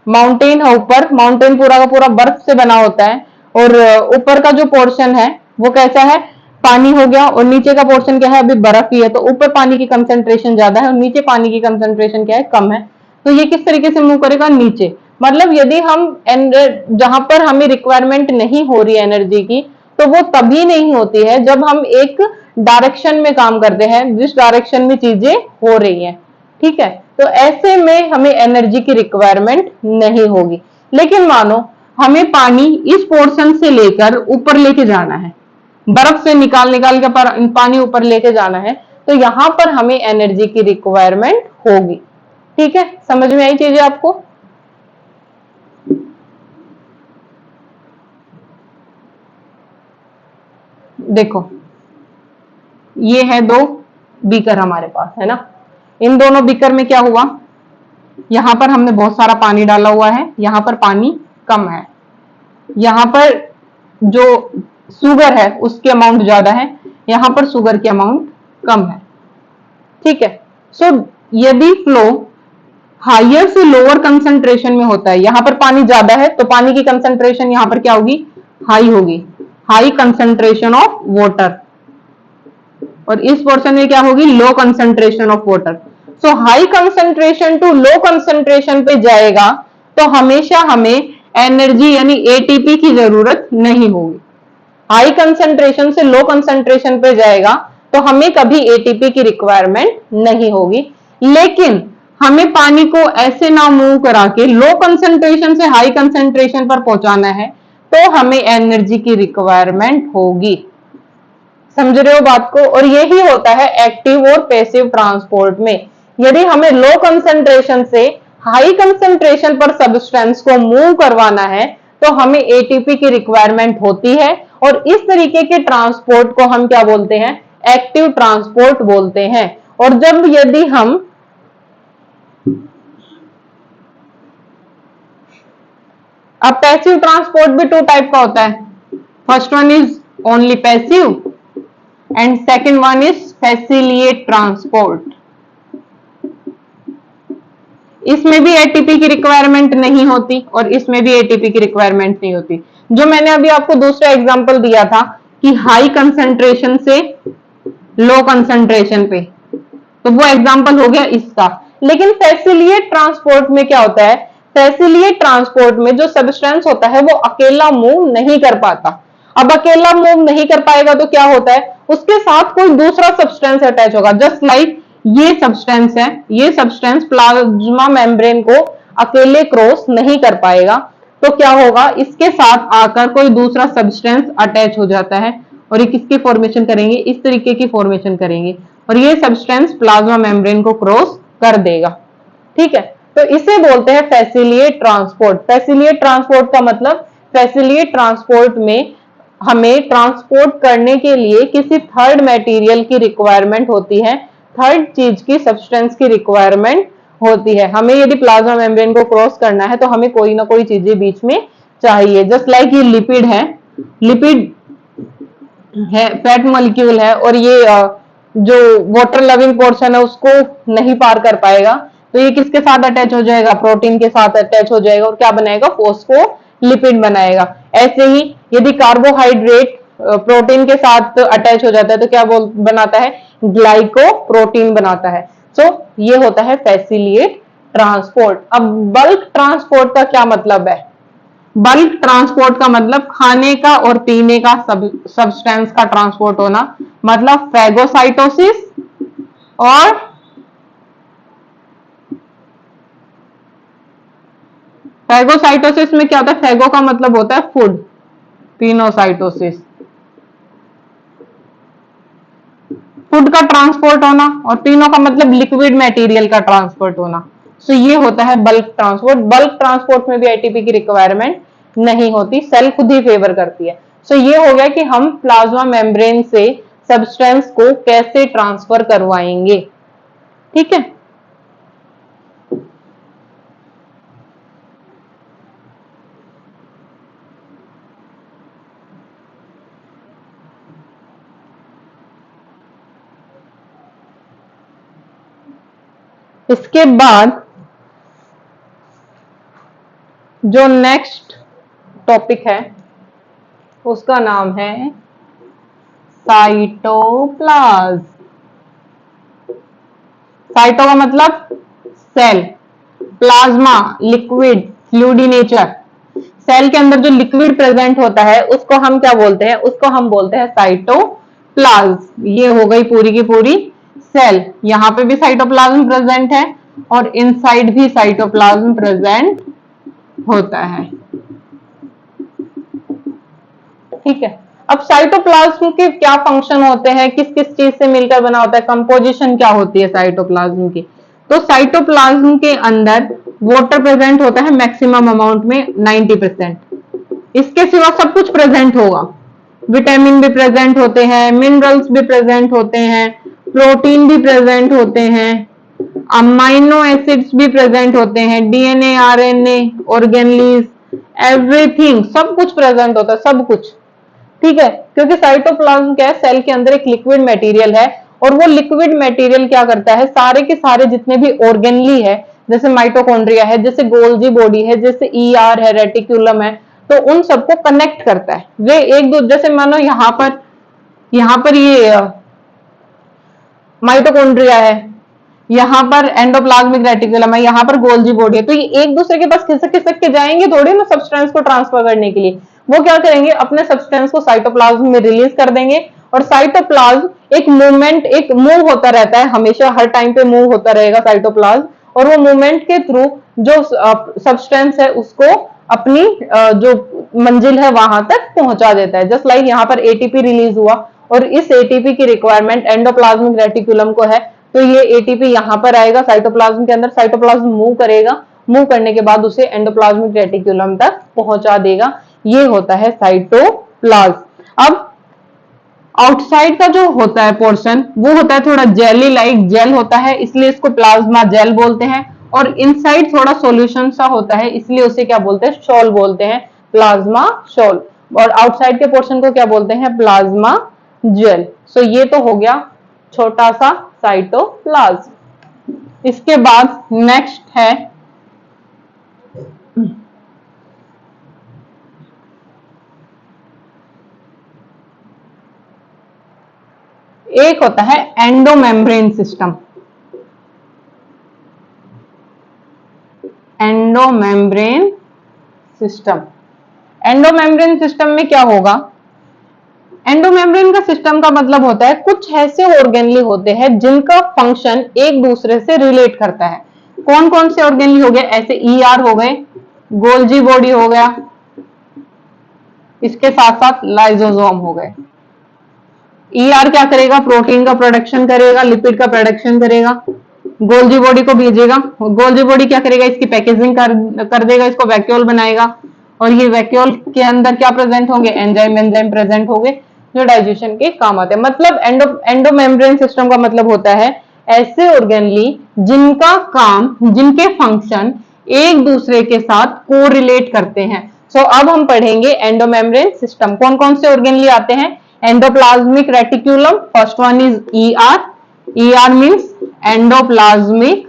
माउंटेन है ऊपर, माउंटेन पूरा का पूरा बर्फ से बना होता है, और ऊपर का जो पोर्शन है वो कैसा है? पानी हो गया, और नीचे का पोर्शन क्या है? अभी बर्फ ही है, तो ऊपर पानी की कंसेंट्रेशन ज्यादा है और नीचे पानी की कंसेंट्रेशन क्या है? कम है। तो ये किस तरीके से मूव करेगा? नीचे। मतलब यदि हम जहां पर हमें रिक्वायरमेंट नहीं हो रही एनर्जी की, तो वो तभी नहीं होती है जब हम एक डायरेक्शन में काम करते हैं, जिस डायरेक्शन में चीजें हो रही हैं। ठीक है, तो ऐसे में हमें एनर्जी की रिक्वायरमेंट नहीं होगी। लेकिन मानो हमें पानी इस पोर्शन से लेकर ऊपर लेके जाना है, बर्फ से निकाल निकाल के पानी ऊपर लेके जाना है, तो यहां पर हमें एनर्जी की रिक्वायरमेंट होगी। ठीक है, समझ में आई चीजें आपको? देखो, ये है दो बीकर हमारे पास, है ना। इन दोनों बीकर में क्या हुआ? यहां पर हमने बहुत सारा पानी डाला हुआ है, यहां पर पानी कम है। यहां पर जो शुगर है उसकी अमाउंट ज्यादा है, यहां पर शुगर की अमाउंट कम है। ठीक है, सो यदि फ्लो हायर से लोअर कंसंट्रेशन में होता है, यहां पर पानी ज्यादा है तो पानी की कंसंट्रेशन यहां पर क्या होगी? हाई होगी, हाई कंसंट्रेशन ऑफ वाटर। और इस पोर्शन में क्या होगी? Low concentration of water. So high concentration to low concentration पे जाएगा तो हमेशा हमें एनर्जी यानी एटीपी की जरूरत नहीं होगी। हाई कंसंट्रेशन से लो कंसंट्रेशन पे जाएगा तो हमें कभी एटीपी की रिक्वायरमेंट नहीं होगी। लेकिन हमें पानी को ऐसे ना मूव करा के लो कंसंट्रेशन से हाई कंसंट्रेशन पर पहुंचाना है, तो हमें एनर्जी की रिक्वायरमेंट होगी। समझ रहे हो बात को? और यही होता है एक्टिव और पैसिव ट्रांसपोर्ट में। यदि हमें लो कंसंट्रेशन से हाई कंसंट्रेशन पर सब्सटेंस को मूव करवाना है, तो हमें एटीपी की रिक्वायरमेंट होती है, और इस तरीके के ट्रांसपोर्ट को हम क्या बोलते हैं? एक्टिव ट्रांसपोर्ट बोलते हैं। और जब यदि हम अब पैसिव ट्रांसपोर्ट भी टू टाइप का होता है। First one is only passive and second one is फैसिलिएट transport. इसमें भी एटीपी की रिक्वायरमेंट नहीं होती और इसमें भी एटीपी की रिक्वायरमेंट नहीं होती। जो मैंने अभी आपको दूसरा एग्जांपल दिया था कि हाई कंसंट्रेशन से लो कंसंट्रेशन पे, तो वो एग्जांपल हो गया इसका। लेकिन फैसिलिएट ट्रांसपोर्ट में क्या होता है? फैसिलिएट ट्रांसपोर्ट में जो सब्सटेंस होता है वो अकेला मूव नहीं कर पाता। अब अकेला मूव नहीं कर पाएगा तो क्या होता है? उसके साथ कोई दूसरा सब्सटेंस अटैच होगा। जस्ट लाइक ये सब्सटेंस है, ये सब्सटेंस प्लाज्मा मेम्ब्रेन को अकेले क्रॉस नहीं कर पाएगा, तो क्या होगा? इसके साथ आकर कोई दूसरा सब्सटेंस अटैच हो जाता है और ये किसकी फॉर्मेशन करेंगे? इस तरीके की फॉर्मेशन करेंगे, और ये सब्सटेंस प्लाज्मा मेम्ब्रेन को क्रॉस कर देगा। ठीक है, तो इसे बोलते हैं फैसिलिएट ट्रांसपोर्ट। फैसिलिएट ट्रांसपोर्ट का मतलब, फैसिलिएट ट्रांसपोर्ट में हमें ट्रांसपोर्ट करने के लिए किसी थर्ड मटेरियल की रिक्वायरमेंट होती है, थर्ड चीज की, सब्सटेंस की रिक्वायरमेंट होती है। हमें यदि प्लाज्मा मेम्ब्रेन को क्रॉस करना है तो हमें कोई ना कोई चीजें बीच में चाहिए। जस्ट लाइक ये लिपिड है, लिपिड है, फैट मॉलिक्यूल है, और ये जो वाटर लविंग पोर्शन है उसको नहीं पार कर पाएगा, तो ये किसके साथ अटैच हो जाएगा? प्रोटीन के साथ अटैच हो जाएगा और क्या बनाएगा? फोस्फोलिपिड बनाएगा। ऐसे ही यदि कार्बोहाइड्रेट प्रोटीन के साथ अटैच हो जाता है तो क्या बनाता है? ग्लाइकोप्रोटीन बनाता है। सो ये होता है फैसिलिएट ट्रांसपोर्ट। अब बल्क ट्रांसपोर्ट का क्या मतलब है? बल्क ट्रांसपोर्ट का मतलब खाने का और पीने का सब्सटेंस का ट्रांसपोर्ट होना, मतलब फैगोसाइटोसिस और फैगोसाइटोसिस में क्या होता है? फैगो का मतलब होता है फूड, पिनोसाइटोसिस फूड का ट्रांसपोर्ट होना, और पिनो का मतलब लिक्विड मटेरियल का ट्रांसपोर्ट होना। सो ये होता है बल्क ट्रांसपोर्ट। बल्क ट्रांसपोर्ट में भी एटीपी की रिक्वायरमेंट नहीं होती, सेल खुद ही फेवर करती है। सो ये हो गया कि हम प्लाज्मा मेम्ब्रेन से सब्सटेंस को कैसे ट्रांसफर करवाएंगे। ठीक है, इसके बाद जो नेक्स्ट टॉपिक है उसका नाम है साइटोप्लाज्म। साइटो का मतलब cell, plasma liquid, fluid in nature. Cell के अंदर जो लिक्विड प्रेजेंट होता है उसको हम क्या बोलते हैं, उसको हम बोलते हैं साइटोप्लाज्म। ये हो गई पूरी की पूरी सेल। यहां पे भी साइटोप्लाज्म प्रेजेंट है और इनसाइड भी साइटोप्लाज्म प्रेजेंट होता है। ठीक है, अब साइटोप्लाज्म के क्या फंक्शन होते हैं, किस किस चीज से मिलकर बना होता है, कंपोजिशन क्या होती है साइटोप्लाज्म की। तो साइटोप्लाज्म के अंदर वाटर प्रेजेंट होता है मैक्सिमम अमाउंट में 90%। इसके सिवा सब कुछ प्रेजेंट होगा, विटामिन भी प्रेजेंट होते हैं, मिनरल्स भी प्रेजेंट होते हैं, प्रोटीन भी प्रेजेंट होते हैं, अमाइनो एसिड्स भी प्रेजेंट होते हैं, डीएनए, आरएनए, ऑर्गेनलीज, एवरीथिंग, सब कुछ प्रेजेंट होता है, सब कुछ। ठीक है, क्योंकि साइटोप्लाज्म क्या है, सेल के अंदर एक लिक्विड मटेरियल है और वो लिक्विड मटेरियल क्या करता है, सारे के सारे जितने भी ऑर्गेनली है, जैसे माइटोकॉन्ड्रिया है, जैसे गोल्जी बॉडी है, जैसे ईआर है, रेटिकुलम है, तो उन सबको कनेक्ट करता है। वे एक दूसरे, जैसे मानो यहां पर ये माइटोकॉन्ड्रिया है, यहाँ पर एंडोप्लाज्मिक रेटिकुलम है, यहाँ पर गोल्जी बॉडी है, तो ये एक दूसरे के पास खिसक खिसक के जाएंगे थोड़ी ना सब्सटेंस को ट्रांसफर करने के लिए। वो क्या करेंगे, अपने सब्सटेंस को साइटोप्लाज्म में रिलीज कर देंगे और साइटोप्लाज्म एक मूवमेंट, एक मूव होता रहता है, हमेशा हर टाइम पे मूव होता रहेगा साइटोप्लाज्म, और वो मूवमेंट के थ्रू जो सब्सटेंस है उसको अपनी जो मंजिल है वहां तक पहुंचा देता है। जस्ट लाइक यहाँ पर एटीपी रिलीज हुआ और इस एटीपी की रिक्वायरमेंट एंडोप्लाज्मिक रेटिकुलम को है, तो ये एटीपी यहां पर आएगा साइटोप्लाज्म के अंदर, साइटोप्लाज्म मूव करेगा, मूव करने के बाद उसे एंडोप्लाज्मिक रेटिकुलम तक पहुंचा देगा। ये होता है साइटोप्लाज्म। अब आउटसाइड का जो होता है पोर्शन वो होता है थोड़ा जेली लाइक, जेल होता है, इसलिए इसको प्लाज्मा जेल बोलते हैं, और इनसाइड थोड़ा सॉल्यूशन सा होता है, इसलिए उसे क्या बोलते हैं, शॉल बोलते हैं, प्लाज्मा शॉल। और आउटसाइड के पोर्शन को क्या बोलते हैं, प्लाज्मा जेल। सो ये तो हो गया छोटा सा साइटोप्लाज्म। इसके बाद नेक्स्ट है एक होता है endomembrane system. Endomembrane system, endomembrane system में क्या होगा, एंडोमेम्ब्रेन का सिस्टम का मतलब होता है कुछ ऐसे ऑर्गेनली होते हैं जिनका फंक्शन एक दूसरे से रिलेट करता है। कौन कौन से ऑर्गेनली हो गए, ऐसे ईआर हो गए, गोल्जी बॉडी हो गया, इसके साथ साथ लाइसोसोम हो गए। ईआर क्या करेगा, प्रोटीन का प्रोडक्शन करेगा, लिपिड का प्रोडक्शन करेगा, गोल्जी बॉडी को भेजेगा, गोल्जी बॉडी क्या करेगा, इसकी पैकेजिंग कर देगा, इसको वैक्यूल बनाएगा, और ये वैक्यूल के अंदर क्या प्रेजेंट होंगे, एंजाइम प्रेजेंट होंगे जो डाइजेशन के काम आते हैं। मतलब एंडोमेम्ब्रेन सिस्टम का मतलब होता है ऐसे ऑर्गेनली जिनका काम, जिनके फंक्शन एक दूसरे के साथ कोरिलेट करते हैं। सो अब हम पढ़ेंगे एंडोमेम्ब्रेन सिस्टम, कौन कौन से ऑर्गेनली आते हैं। Endoplasmic reticulum, first one is ER, ER means endoplasmic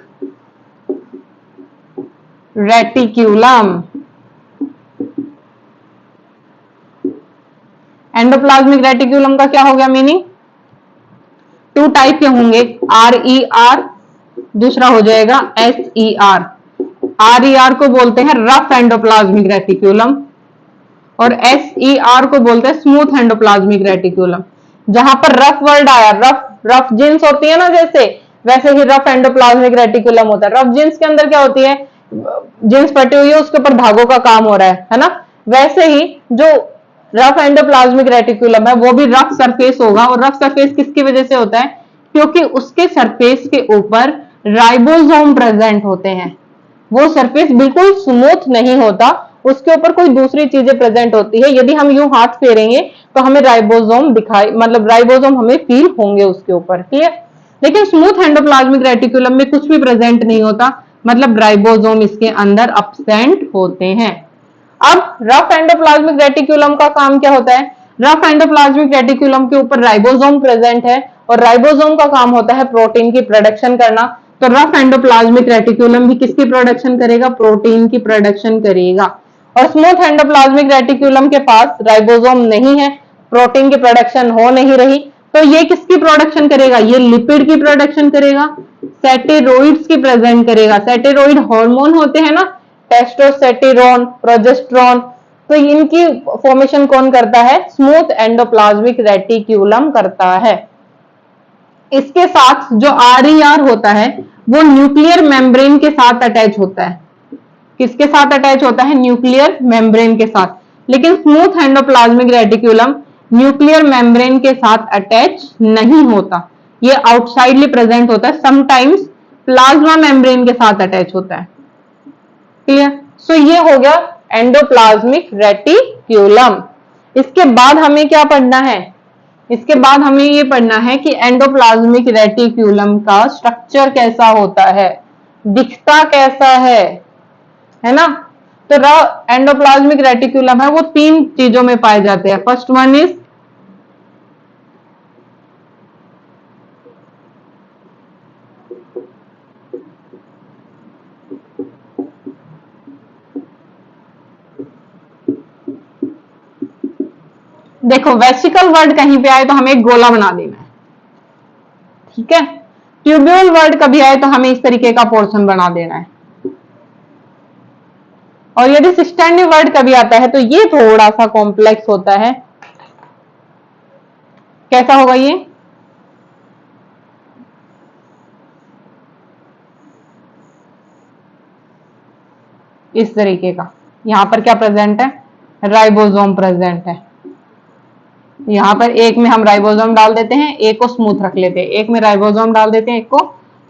reticulum. Endoplasmic reticulum का क्या हो गया मीनिंग, टू टाइप के होंगे, RER, दूसरा हो जाएगा SER। RER को बोलते हैं रफ एंडोप्लाज्मिक रेटिकुलम और SER को बोलते हैं स्मूथ एंडोप्लाज्मिक रेटिकुलम। जहां पर रफ वर्ड आया, रफ जींस होती है ना, जैसे वैसे ही रफ एंडोप्लाज्मिक रेटिकुलम होता है। रफ जींस के अंदर क्या होती है, जींस फटी हुई है, उसके ऊपर धागों का काम हो रहा है ना, वैसे ही जो रफ एंडोप्लाज्मिक रेटिकुलम है वो भी रफ सरफेस होगा। और रफ सरफेस किसकी वजह से होता है, क्योंकि उसके सरफेस के ऊपर राइबोसोम प्रेजेंट होते हैं। वो सरफेस बिल्कुल स्मूथ नहीं होता, उसके ऊपर कोई दूसरी चीजें प्रेजेंट होती है। यदि हम यूं हाथ फेरेंगे तो हमें राइबोसोम दिखाई, मतलब राइबोसोम हमें फील होंगे उसके ऊपर, क्लियर। लेकिन स्मूथ एंडोप्लाज्मिक रेटिकुलम में कुछ भी प्रेजेंट नहीं होता, मतलब राइबोसोम इसके अंदर अब्सेंट होते हैं। अब रफ एंडोप्लाज्मिक रेटिकुलम का काम क्या होता है? रफ एंडोप्लाज्मिक रेटिकुलम के ऊपर राइबोसोम प्रेजेंट है और राइबोसोम का काम होता है प्रोटीन की प्रोडक्शन करना। तो रफ एंडोप्लाज्मिक रेटिकुलम भी किसकी प्रोडक्शन करेगा? प्रोटीन की प्रोडक्शन करेगा। और स्मूथ एंडोप्लाज्मिक रेटिकुलम के पास राइबोसोम नहीं है, प्रोटीन की प्रोडक्शन हो नहीं रही, तो ये किसकी प्रोडक्शन करेगा? ये लिपिड की प्रोडक्शन करेगा, सेटेरोइड्स की प्रेजेंट करेगा। सेटेरोइड हार्मोन होते हैं ना, टेस्टोस्टेरोन, प्रोजेस्टेरोन, तो इनकी फॉर्मेशन कौन करता है? स्मूथ एंडोप्लाज्मिक रेटिक्यूलम करता है। इसके साथ जो RER होता है वो न्यूक्लियर मेम्ब्रेन के साथ अटैच होता है। किसके साथ अटैच होता है? न्यूक्लियर मेम्ब्रेन के साथ। लेकिन smooth endoplasmic reticulum nuclear membrane के साथ अटैच नहीं होता, ये आउटसाइडली प्रेजेंट होता है, समटाइम्स प्लाज्मा मेम्ब्रेन के साथ अटैच होता है, क्लियर। सो ये हो गया एंडोप्लाज्मिक रेटिक्यूलम। इसके बाद हमें क्या पढ़ना है? इसके बाद हमें ये पढ़ना है कि एंडोप्लाज्मिक रेटिक्यूलम का स्ट्रक्चर कैसा होता है, दिखता कैसा है ना। तो एंडोप्लाज्मिक रेटिक्यूलम है वो तीन चीजों में पाए जाते हैं। फर्स्ट वन इज देखो, वेसिकल वर्ड कहीं पे आए तो हमें एक गोला बना देना है, ठीक है। ट्यूब्यूल वर्ड कभी आए तो हमें इस तरीके का पोर्शन बना देना है। और यदि सिस्टेंडी वर्ड कभी आता है तो ये थोड़ा सा कॉम्प्लेक्स होता है। कैसा होगा ये? इस तरीके का। यहां पर क्या प्रेजेंट है? राइबोसोम प्रेजेंट है। यहां पर एक में हम राइबोसोम डाल देते हैं, एक को स्मूथ रख लेते हैं, एक में राइबोसोम डाल देते हैं, एक को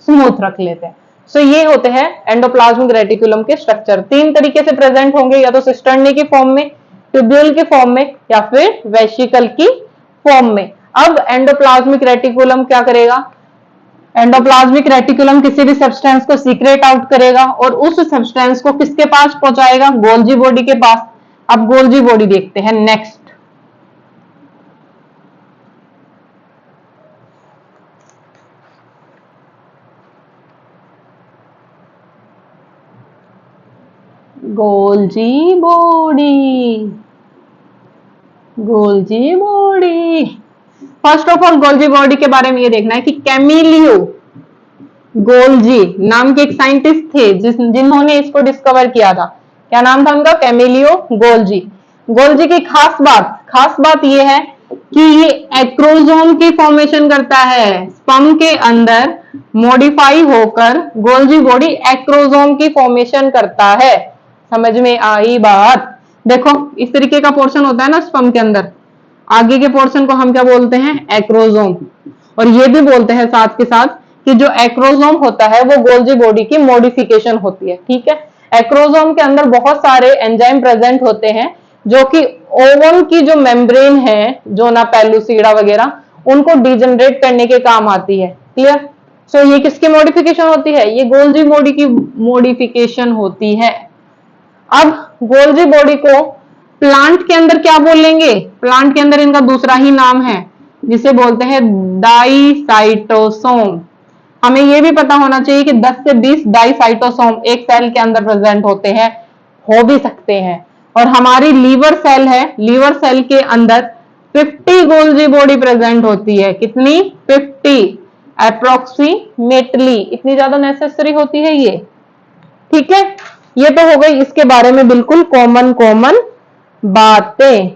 स्मूथ रख लेते हैं। सो ये होते हैं एंडोप्लाज्मिक रेटिकुलम के स्ट्रक्चर। तीन तरीके से प्रेजेंट होंगे, या तो सिस्टर्नी की फॉर्म में, ट्यूब्यूल की फॉर्म में, या फिर वेसिकल की फॉर्म में। अब एंडोप्लाज्मिक रेटिकुलम क्या करेगा? एंडोप्लाज्मिक रेटिकुलम किसी भी सब्सटेंस को सीक्रेट आउट करेगा और उस सब्सटेंस को किसके पास पहुंचाएगा? गोल्जी बॉडी के पास। अब गोल्जी बॉडी देखते हैं next. Golgi body, Golgi body. First of all Golgi body के बारे में ये देखना है कि कैमिलियो गोल्जी नाम के एक साइंटिस्ट थे जिन्होंने इसको डिस्कवर किया था। क्या नाम था उनका? Camillo Golgi. गोल्जी की खास बात ये है कि ये एक्रोसोम की फॉर्मेशन करता है। स्पर्म के अंदर मॉडिफाई होकर गोल्जी बॉडी एक्रोसोम की फॉर्मेशन करता है। समझ में आई बात? देखो, इस तरीके का पोर्शन होता है ना स्पर्म के अंदर, आगे के पोर्शन को हम क्या बोलते हैं? एक्रोसोम। और ये भी बोलते हैं साथ के साथ कि जो एक्रोसोम होता है वो गोल्जी बॉडी की मॉडिफिकेशन होती है, ठीक है। एक्रोसोम के अंदर बहुत सारे एंजाइम प्रेजेंट होते हैं जो कि ओवम की जो मेम्ब्रेन है, जो ना पेलुसिडा वगैरह, उनको डिजनरेट करने के काम आती है, क्लियर। सो ये किसकी मॉडिफिकेशन होती है? ये गोल्जी बॉडी की मॉडिफिकेशन होती है। अब गोल्जी बॉडी को प्लांट के अंदर क्या बोलेंगे? प्लांट के अंदर इनका दूसरा ही नाम है जिसे बोलते हैं डाइसाइटोसोम। हमें यह भी पता होना चाहिए कि 10 से 20 डाइसाइटोसोम एक सेल के अंदर प्रेजेंट होते हैं, हो भी सकते हैं। और हमारी लीवर सेल है, लीवर सेल के अंदर 50 गोल्जी बॉडी प्रेजेंट होती है। कितनी? 50 अप्रोक्सीमेटली। इतनी ज्यादा नेसेसरी होती है ये, ठीक है। ये तो हो गई इसके बारे में बिल्कुल कॉमन बातें।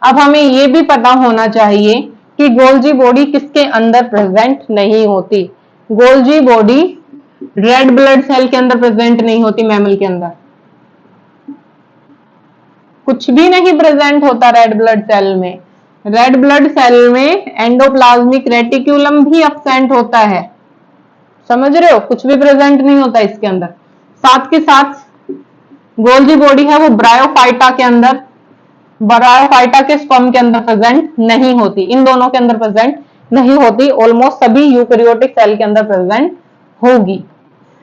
अब हमें यह भी पता होना चाहिए कि गोल्जी बॉडी किसके अंदर प्रेजेंट नहीं होती। Golgi body red blood cell के अंदर प्रेजेंट नहीं होती, मैमल के अंदर कुछ भी नहीं प्रेजेंट होता रेड ब्लड सेल में। रेड ब्लड सेल में एंडोप्लाज्मिक रेटिक्यूलम भी एब्सेंट होता है, समझ रहे हो? कुछ भी प्रेजेंट नहीं होता इसके अंदर। साथ के साथ गोल्जी बॉडी है वो ब्रायोफाइटा के अंदर ब्रायोफाइटा के स्पर्म के अंदर प्रेजेंट नहीं होती, इन दोनों के अंदर प्रेजेंट नहीं होती, ऑलमोस्ट सभी यूकेरियोटिक सेल के अंदर प्रेजेंट होगी।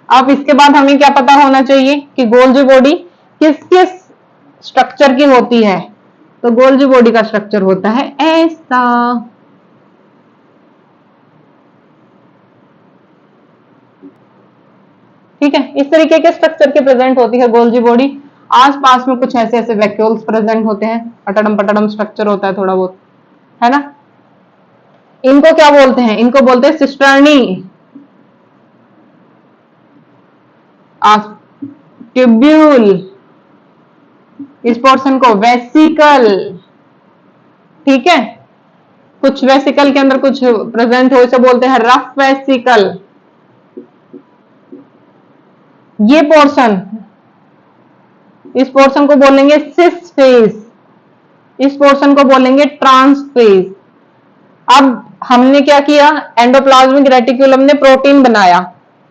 अब इसके बाद हमें क्या पता होना चाहिए कि गोल्जी बॉडी किस किस स्ट्रक्चर की होती है। तो गोल्जी बॉडी का स्ट्रक्चर होता है ऐसा। ठीक है, इस तरीके के स्ट्रक्चर के प्रेजेंट होती है गोल्जी बॉडी। आसपास में कुछ ऐसे ऐसे वैक्यूल्स प्रेजेंट होते हैं, अटडम पटडम स्ट्रक्चर होता है थोड़ा बहुत, है ना। इनको क्या बोलते हैं? इनको बोलते हैं सिस्टर्नी, ट्यूब्यूल, इस पोर्शन को वेसिकल। ठीक है, कुछ वेसिकल के अंदर कुछ प्रेजेंट हो, इसे बोलते हैं रफ वेसिकल। ये पोर्शन, इस पोर्शन को बोलेंगे सिस फेज, इस पोर्शन को बोलेंगे ट्रांस फेज। अब हमने क्या किया, एंडोप्लाज्मिक रेटिकुलम ने प्रोटीन बनाया,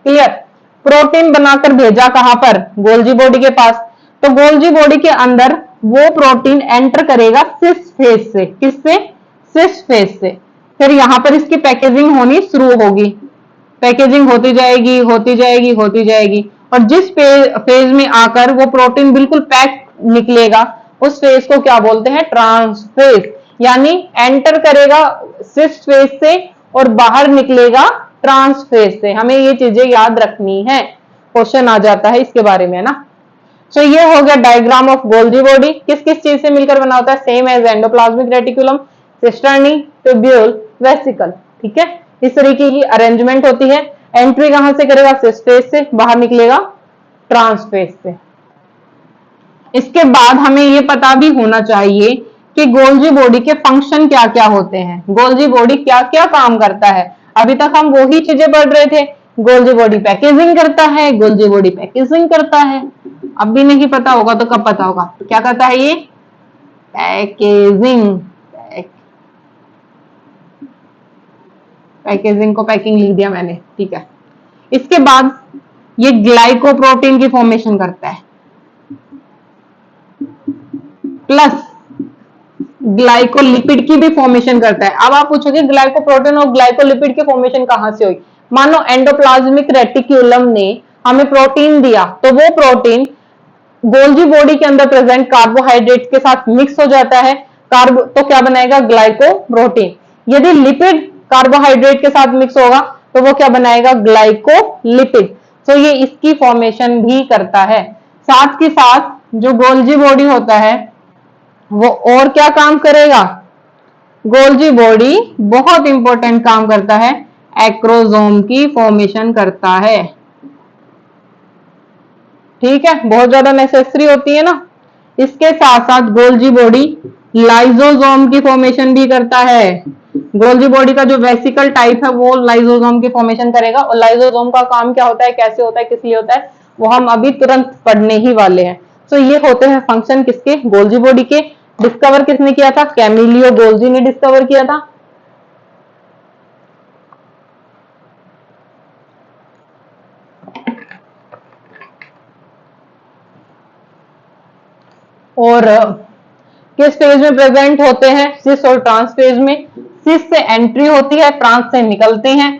क्लियर, प्रोटीन बनाकर भेजा कहां पर? गोल्जी बॉडी के पास। तो गोल्जी बॉडी के अंदर वो प्रोटीन एंटर करेगा सिस फेज से। किससे? सिस फेज से। फिर यहां पर इसकी पैकेजिंग होनी शुरू होगी, पैकेजिंग होती जाएगी होती जाएगी होती जाएगी, और जिस फेज में आकर वो प्रोटीन बिल्कुल पैक निकलेगा, उस फेज को क्या बोलते हैं? ट्रांसफेज। यानी एंटर करेगा सिस फेज से और बाहर निकलेगा ट्रांसफेज से। हमें ये चीजें याद रखनी है, क्वेश्चन आ जाता है इसके बारे में, ना। सो ये हो गया डायग्राम ऑफ गोल्जी बॉडी। किस किस चीज से मिलकर बना होता है? Same as endoplasmic reticulum, cisternae, tubule, vesicle. ठीक है, इस तरीके की अरेंजमेंट होती है। एंट्री कहां से करेगा? सिस फेज से, बाहर निकलेगा ट्रांसफेज से। इसके बाद हमें यह पता भी होना चाहिए कि गोल्जी बॉडी के फंक्शन क्या क्या होते हैं, गोल्जी बॉडी क्या क्या काम करता है। अभी तक हम वही चीजें पढ़ रहे थे, गोल्जी बॉडी पैकेजिंग करता है, गोल्जी बॉडी पैकेजिंग करता है। अब भी नहीं पता होगा तो कब पता होगा? क्या करता है ये? पैकेजिंग। पैकेजिंग को पैकिंग लिख दिया मैंने, ठीक है। इसके बाद ये ग्लाइकोप्रोटीन की फॉर्मेशन करता है, प्लस ग्लाइकोलिपिड की भी फॉर्मेशन करता है। अब आप पूछोगे ग्लाइकोप्रोटीन और ग्लाइकोलिपिड की फॉर्मेशन कहां से हुई? मानो एंडोप्लाज्मिक रेटिकुलम ने हमें प्रोटीन दिया, तो वो प्रोटीन गोल्जी बॉडी के अंदर प्रेजेंट कार्बोहाइड्रेट के साथ मिक्स हो जाता है, तो क्या बनाएगा? ग्लाइकोप्रोटीन। यदि लिपिड कार्बोहाइड्रेट के साथ मिक्स होगा तो वो क्या बनाएगा? ग्लाइकोलिपिड। तो ये इसकी फॉर्मेशन भी करता है। साथ ही साथ जो गोल्जी बॉडी होता है वो और क्या काम करेगा? गोल्जी बॉडी बहुत इंपॉर्टेंट काम करता है, एक्रोसोम की फॉर्मेशन करता है। ठीक है, बहुत ज्यादा नेसेसरी होती है ना। इसके साथ साथ गोल्जी बॉडी लाइजोसोम की फॉर्मेशन भी करता है। गोल्जी बॉडी का जो वेसिकल टाइप है वो लाइजोसोम की फॉर्मेशन करेगा, और लाइजोसोम का काम क्या होता है, कैसे होता है, किस लिए होता है, वो हम अभी तुरंत पढ़ने ही वाले हैं। तो ये होते हैं फंक्शन किसके? गोल्जी बॉडी के। डिस्कवर किसने किया था? कैमिलियो गोल्जी ने डिस्कवर किया था। और किस फेज में प्रेजेंट होते हैं? सिस और ट्रांस फेज में। सिस से एंट्री होती है, ट्रांस से निकलते हैं।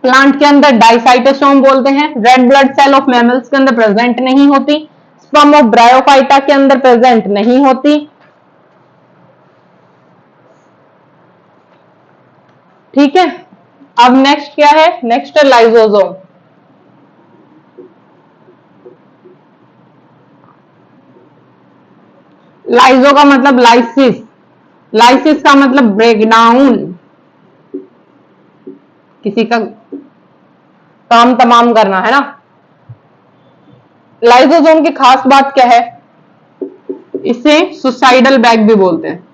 प्लांट के अंदर डाइसाइटोसोम बोलते हैं। Red blood cell of mammals के अंदर प्रेजेंट नहीं होती। स्पर्म ऑफ ब्रायोफाइटा के अंदर प्रेजेंट नहीं होती। ठीक है, अब नेक्स्ट क्या है? नेक्स्ट है लाइजोसोम। लाइजो का मतलब लाइसिस, लाइसिस का मतलब ब्रेकडाउन, किसी का काम तमाम करना, है ना। लाइजोसोम की खास बात क्या है? इसे सुसाइडल बैग भी बोलते हैं।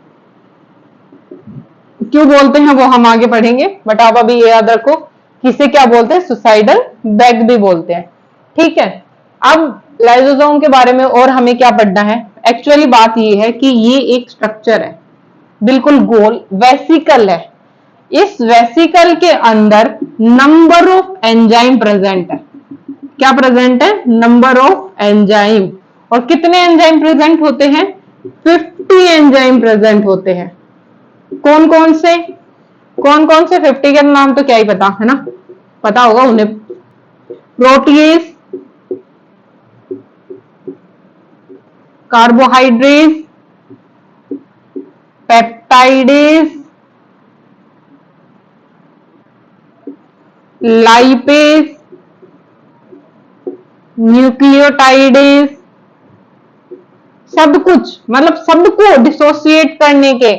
क्यों बोलते हैं वो हम आगे पढ़ेंगे, बट आप अभी ये याद रखो कि इसे क्या बोलते हैं? सुसाइडल बैग भी बोलते हैं। ठीक है, अब लाइजोसोम के बारे में और हमें क्या पढ़ना है? एक्चुअली बात ये है कि ये एक स्ट्रक्चर है, बिल्कुल गोल वेसिकल है। इस वेसिकल के अंदर नंबर ऑफ एंजाइम प्रेजेंट है। क्या प्रेजेंट है? Number of enzyme. और कितने एंजाइम प्रेजेंट होते हैं? 50 एंजाइम प्रेजेंट होते हैं। कौन कौन से 50 के नाम तो क्या ही पता है ना, पता होगा उन्हें। Protease, carbohydrate, peptidase, lipase, nucleotidase, सब कुछ मतलब सबको डिसोसिएट करने के,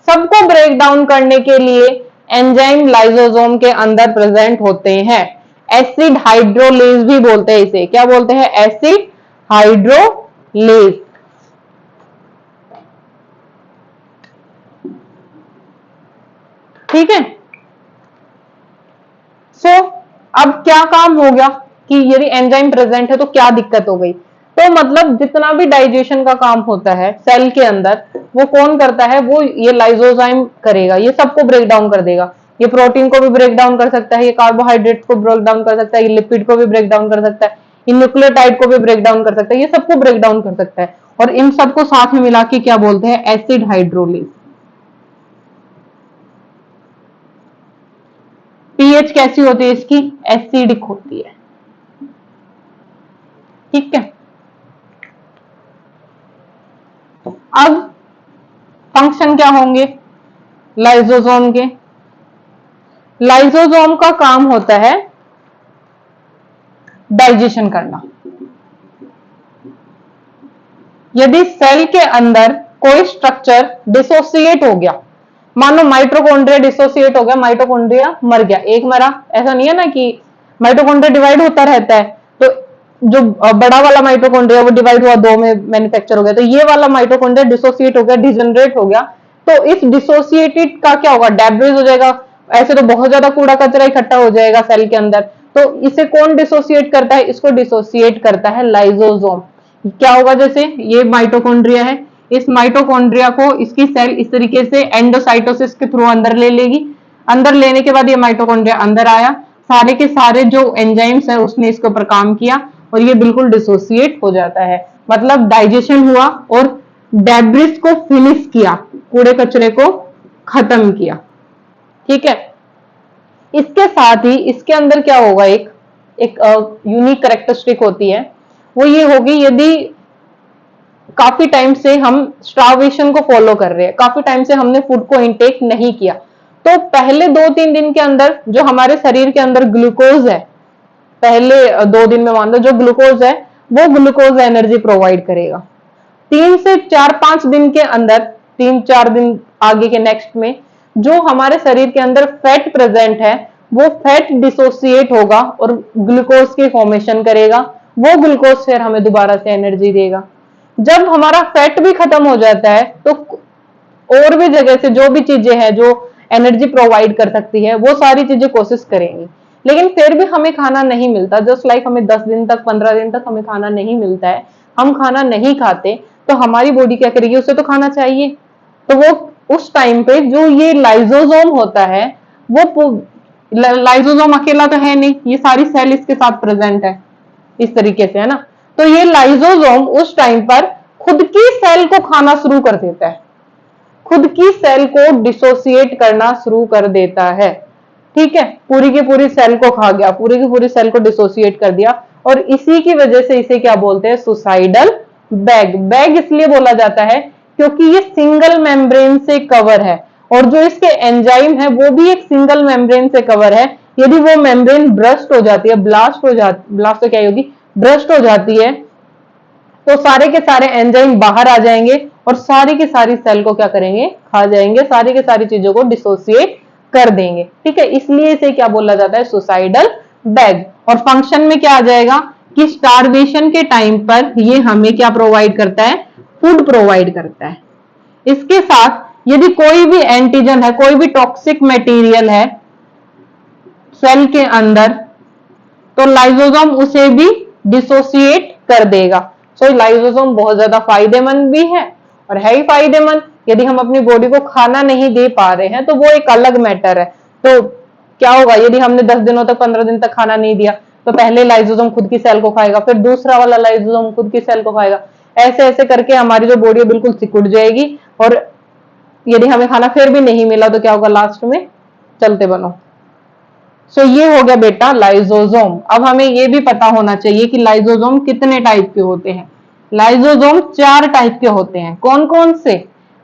सबको ब्रेक डाउन करने के लिए एंजाइम लाइसोसोम के अंदर प्रेजेंट होते हैं। एसिड हाइड्रोलेज भी बोलते हैं इसे, क्या बोलते हैं? Acid hydrolase. ठीक है। सो अब क्या काम हो गया कि यदि एंजाइम प्रेजेंट है तो क्या दिक्कत हो गई? तो मतलब जितना भी डाइजेशन का काम होता है सेल के अंदर, वो कौन करता है? वो ये लाइसोजाइम करेगा, ये सबको ब्रेक डाउन कर देगा। ये प्रोटीन को भी ब्रेक डाउन कर सकता है, ये कार्बोहाइड्रेट को ब्रेक डाउन कर सकता है, ये लिपिड को भी ब्रेक डाउन कर सकता है, ये न्यूक्लियोटाइड को भी ब्रेक डाउन कर सकता है, ये सबको ब्रेक डाउन कर सकता है। और इन सबको साथ में मिला के क्या बोलते हैं? Acid hydrolase. पीएच कैसी होती है इसकी? एसिडिक होती है। ठीक है। अब फंक्शन क्या होंगे लाइसोसोम के? लाइसोसोम का काम होता है डाइजेशन करना। यदि सेल के अंदर कोई स्ट्रक्चर डिसोसिएट हो गया, मानो माइटोकॉन्ड्रिया डिसोसिएट हो गया, माइटोकॉन्ड्रिया मर गया, एक मरा, ऐसा नहीं है ना कि माइटोकॉन्ड्रिया डिवाइड होता रहता है, तो जो बड़ा वाला माइटोकॉन्ड्रिया वो डिवाइड हुआ, दो में मैन्युफैक्चर हो गया, तो ये वाला माइटोकॉन्ड्रिया डिसोसिएट हो गया, डिजनरेट हो गया, तो इस डिसोसिएटेड का क्या होगा? डेब्रिज हो जाएगा। ऐसे तो बहुत ज्यादा कूड़ा कचरा इकट्ठा हो जाएगा सेल के अंदर, तो इसे कौन डिसोसिएट करता है? इसको डिसोसिएट करता है लाइसोसोम। क्या होगा? जैसे ये माइटोकॉन्ड्रिया है, इस माइटोकॉन्ड्रिया को इसकी सेल इस तरीके से एंडोसाइटोसिस के थ्रू अंदर ले लेगी। अंदर लेने के बाद ये माइटोकॉन्ड्रिया अंदर आया, सारे के सारे जो एंजाइम्स है उसने इसके ऊपर काम किया और ये बिल्कुल डिसोसिएट हो जाता है। मतलब डाइजेशन हुआ और डेब्रिस को फिनिश किया, कूड़े कचरे को खत्म किया। ठीक है। इसके साथ ही इसके अंदर क्या होगा? एक एक यूनिक कैरेक्टरिस्टिक होती है, वो ये होगी यदि काफी टाइम से हम स्टार्वेशन को फॉलो कर रहे हैं, काफी टाइम से हमने फूड को इंटेक नहीं किया, तो पहले 2-3 दिन के अंदर जो हमारे शरीर के अंदर ग्लूकोज है, पहले 2 दिन में मान लो जो ग्लूकोज है वो ग्लूकोज एनर्जी प्रोवाइड करेगा। 3 से 4-5 दिन के अंदर, 3-4 दिन आगे के नेक्स्ट में, जो हमारे शरीर के अंदर फैट प्रेजेंट है वो फैट डिसोसिएट होगा और ग्लूकोज की फॉर्मेशन करेगा। वो ग्लूकोज फिर हमें दोबारा से एनर्जी देगा। जब हमारा फैट भी खत्म हो जाता है तो और भी जगह से जो भी चीजें हैं जो एनर्जी प्रोवाइड कर सकती है वो सारी चीजें कोशिश करेंगी, लेकिन फिर भी हमें खाना नहीं मिलता। जस्ट लाइक हमें 10 दिन तक 15 दिन तक हमें खाना नहीं मिलता है, हम खाना नहीं खाते, तो हमारी बॉडी क्या करेगी? उसे तो खाना चाहिए। तो वो उस टाइम पे जो ये लाइसोसोम होता है, वो लाइसोसोम अकेला तो है नहीं, ये सारी सेल इसके साथ प्रेजेंट है इस तरीके से, है ना। तो ये लाइसोसोम उस टाइम पर खुद की सेल को खाना शुरू कर देता है, खुद की सेल को डिसोसिएट करना शुरू कर देता है। ठीक है। पूरी की पूरी सेल को खा गया, पूरी की पूरी सेल को डिसोसिएट कर दिया, और इसी की वजह से इसे क्या बोलते हैं? Suicidal bag. बैग इसलिए बोला जाता है क्योंकि ये सिंगल मेम्ब्रेन से कवर है, और जो इसके एंजाइम है वो भी एक सिंगल मेम्ब्रेन से कवर है। यदि वो मेम्ब्रेन ब्रस्ट हो जाती है, ब्लास्ट तो क्या होगी? ब्रस्ट हो जाती है, तो सारे के सारे एंजाइम बाहर आ जाएंगे और सारी की सारी सेल को क्या करेंगे? खा जाएंगे, सारी की सारी चीजों को डिसोसिएट कर देंगे। ठीक है। इसलिए इसे क्या बोला जाता है? Suicidal bag. और फंक्शन में क्या आ जाएगा कि स्टारवेशन के टाइम पर ये हमें क्या प्रोवाइड करता है? फूड प्रोवाइड करता है। इसके साथ यदि कोई भी एंटीजन है, कोई भी टॉक्सिक मटेरियल है सेल के अंदर, तो लाइसोसोम उसे भी डिसोसिएट कर देगा। सो लाइसोसोम बहुत ज्यादा फायदेमंद भी है, और है ही फायदेमंद। यदि हम अपनी बॉडी को खाना नहीं दे पा रहे हैं तो वो एक अलग मैटर है। तो क्या होगा? यदि हमने 10 दिनों तक 15 दिन तक खाना नहीं दिया, तो पहले लाइसोसोम खुद की सेल को खाएगा, फिर दूसरा वाला लाइसोसोम खुद की सेल को खाएगा, ऐसे ऐसे करके हमारी जो बॉडी है बिल्कुल सिकुड़ जाएगी, और यदि हमें खाना फिर भी नहीं मिला तो क्या होगा, लास्ट में चलते बनो। सो ये हो गया बेटा लाइसोसोम। अब हमें ये भी पता होना चाहिए कि लाइसोसोम कितने टाइप के होते हैं। लाइसोसोम 4 टाइप के होते हैं। कौन कौन से?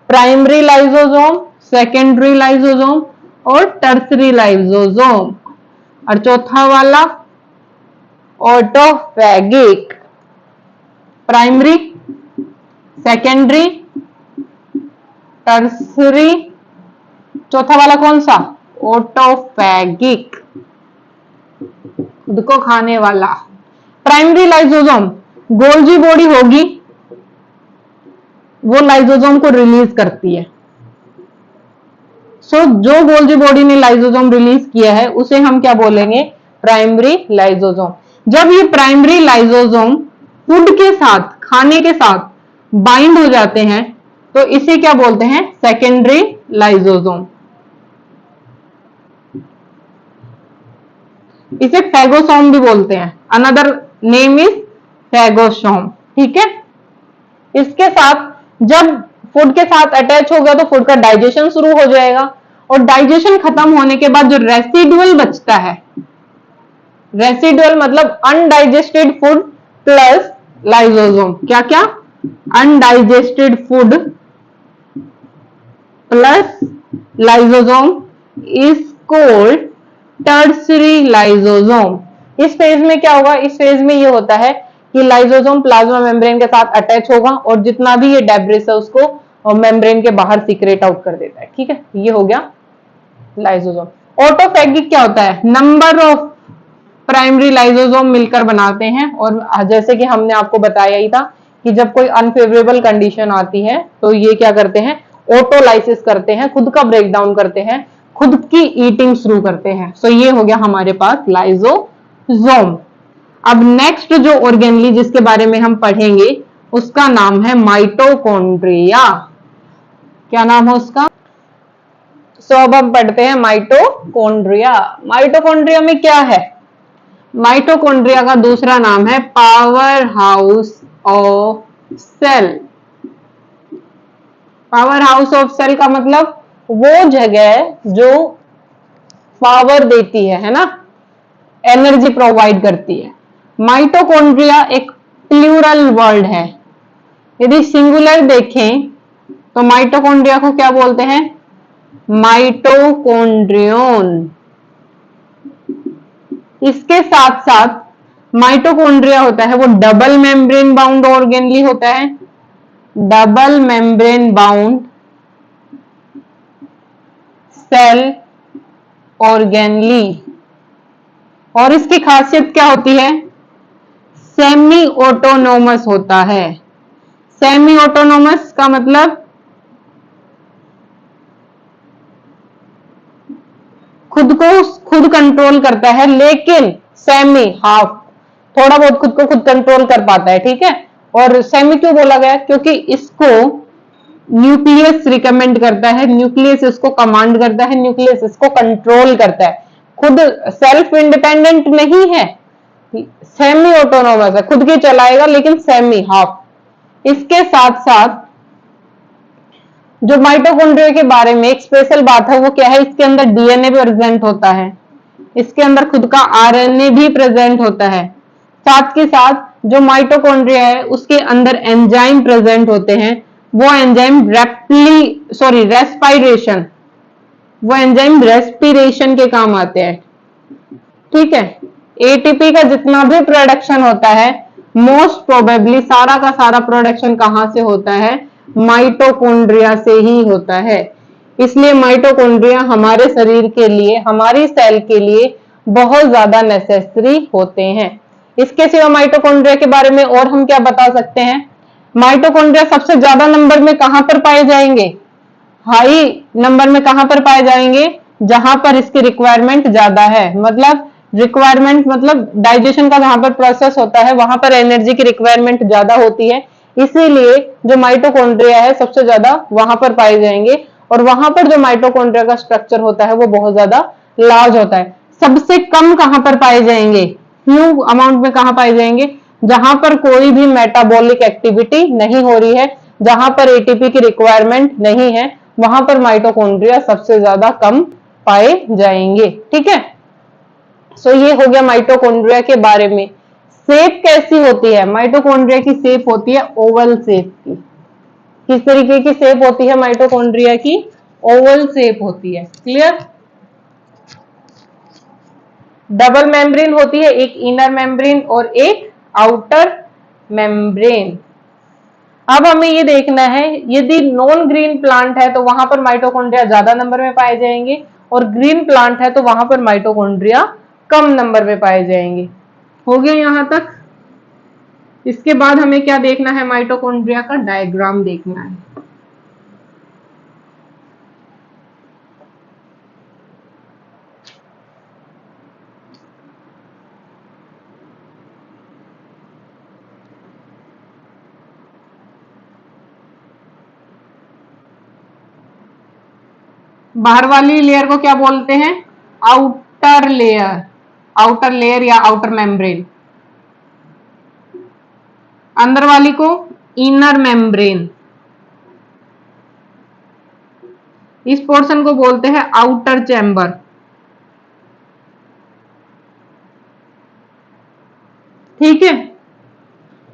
प्राइमरी लाइसोसोम, सेकेंडरी लाइसोसोम और टर्सरी लाइसोसोम। और चौथा वाला ऑटोफैगिक। प्राइमरी, सेकेंडरी, टर्सरी, चौथा वाला कौन सा? ऑटोफैगिक, खुद को खाने वाला। प्राइमरी लाइसोसोम, गोल्जी बॉडी होगी, वो लाइसोसोम को रिलीज करती है। सो जो गोल्जी बॉडी ने लाइसोसोम रिलीज किया है उसे हम क्या बोलेंगे? Primary lysosome. जब ये प्राइमरी लाइसोसोम फूड के साथ, खाने के साथ बाइंड हो जाते हैं तो इसे क्या बोलते हैं? Secondary lysosome. इसे फैगोसोम भी बोलते हैं। Another name is phagosome. ठीक है। इसके साथ जब फूड के साथ अटैच हो गया तो फूड का डाइजेशन शुरू हो जाएगा, और डाइजेशन खत्म होने के बाद जो रेसिडुअल बचता है, रेसिडुअल मतलब अनडाइजेस्टेड फूड प्लस लाइसोसोम। क्या क्या? Undigested food plus lysosome is called tertiary lysosome. इस फेज में क्या होगा? इस फेज में ये होता है कि लाइसोसोम प्लाज्मा मेम्ब्रेन के साथ अटैच होगा और जितना भी ये डेब्रिस है उसको मेम्ब्रेन के बाहर सीक्रेट आउट कर देता है। ठीक है, ये हो गया लाइसोसोम। ऑटोफैगिक क्या होता है? नंबर ऑफ प्राइमरी लाइसोसोम मिलकर बनाते हैं, और जैसे कि हमने आपको बताया ही था कि जब कोई अनफेवरेबल कंडीशन आती है तो ये क्या करते हैं? ऑटोलाइसिस करते हैं, खुद का ब्रेकडाउन करते हैं, खुद की ईटिंग शुरू करते हैं। सो ये हो गया हमारे पास लाइसोसोम। अब नेक्स्ट जो ऑर्गेनली जिसके बारे में हम पढ़ेंगे उसका नाम है माइटोकॉन्ड्रिया। क्या नाम है उसका? सो अब हम पढ़ते हैं माइटोकॉन्ड्रिया। माइटोकॉन्ड्रिया में क्या है? माइटोकॉन्ड्रिया का दूसरा नाम है power house of cell. Power house of cell का मतलब वो जगह जो पावर देती है ना, एनर्जी प्रोवाइड करती है। माइटोकॉन्ड्रिया एक प्लूरल वर्ड है। यदि सिंगुलर देखें तो माइटोकॉन्ड्रिया को क्या बोलते हैं? माइटोकॉन्ड्रियोन। इसके साथ साथ माइटोकॉन्ड्रिया होता है वो डबल मेम्ब्रेन बाउंड ऑर्गेनली होता है। Double membrane bound cell organelle. और इसकी खासियत क्या होती है? सेमी ऑटोनोमस होता है। सेमी ऑटोनोमस का मतलब खुद कंट्रोल करता है, लेकिन सेमी, हाफ, थोड़ा बहुत खुद को खुद कंट्रोल कर पाता है। ठीक है। और सेमी क्यों बोला गया? क्योंकि इसको न्यूक्लियस रिकमेंड करता है, न्यूक्लियस इसको कमांड करता है, न्यूक्लियस इसको कंट्रोल करता है। खुद सेल्फ इंडिपेंडेंट नहीं है, सेमी ऑटोनोमस है, खुद के चलाएगा लेकिन सेमी, हाफ। इसके साथ साथ जो माइटोकॉन्ड्रिया के बारे में एक स्पेशल बात है वो क्या है? इसके अंदर डीएनए भी प्रेजेंट होता है, इसके अंदर खुद का आरएनए भी प्रेजेंट होता है। साथ के साथ जो माइटोकॉन्ड्रिया है उसके अंदर एंजाइम प्रेजेंट होते हैं। वो एंजाइम रेस्पिरेशन, वो एंजाइम रेस्पिरेशन के काम आते हैं। ठीक है। एटीपी का जितना भी प्रोडक्शन होता है मोस्ट प्रोबेबली सारा का सारा प्रोडक्शन कहां से होता है? माइटोकॉन्ड्रिया से ही होता है। इसलिए माइटोकॉन्ड्रिया हमारे शरीर के लिए, हमारी सेल के लिए बहुत ज्यादा नेसेसरी होते हैं। इसके सिवा माइटोकॉन्ड्रिया के बारे में और हम क्या बता सकते हैं? माइटोकॉन्ड्रिया सबसे ज्यादा नंबर में कहां पर पाए जाएंगे? हाई नंबर में कहां पर पाए जाएंगे? जहां पर इसकी रिक्वायरमेंट ज्यादा है। मतलब रिक्वायरमेंट मतलब डाइजेशन का जहां पर प्रोसेस होता है वहां पर एनर्जी की रिक्वायरमेंट ज्यादा होती है, इसीलिए जो माइटोकॉन्ड्रिया है सबसे ज्यादा वहां पर पाए जाएंगे। और वहां पर जो माइटोकॉन्ड्रिया का स्ट्रक्चर होता है वो बहुत ज्यादा लार्ज होता है। सबसे कम कहां पर पाए जाएंगे? फ्यू अमाउंट में कहां पाए जाएंगे? जहां पर कोई भी मेटाबॉलिक एक्टिविटी नहीं हो रही है, जहां पर एटीपी की रिक्वायरमेंट नहीं है, वहां पर माइटोकॉन्ड्रिया सबसे ज्यादा कम पाए जाएंगे। ठीक है, सो ये हो गया माइटोकॉन्ड्रिया के बारे में। शेप कैसी होती है माइटोकॉन्ड्रिया की? शेप होती है ओवल शेप की। किस तरीके की शेप होती है माइटोकॉन्ड्रिया की? ओवल शेप होती है। क्लियर? डबल मेम्ब्रेन होती है, एक इनर मेम्ब्रेन और एक आउटर मेम्ब्रेन। अब हमें ये देखना है, यदि नॉन ग्रीन प्लांट है तो वहां पर माइटोकॉन्ड्रिया ज्यादा नंबर में पाए जाएंगे, और ग्रीन प्लांट है तो वहां पर माइटोकॉन्ड्रिया कम नंबर में पाए जाएंगे। हो गया यहां तक? इसके बाद हमें क्या देखना है? माइटोकॉन्ड्रिया का डायग्राम देखना है। बाहर वाली लेयर को क्या बोलते हैं? Outer layer. आउटर लेयर या आउटर मेम्ब्रेन। अंदर वाली को इनर मेम्ब्रेन। इस पोर्शन को बोलते हैं आउटर चैम्बर। ठीक है,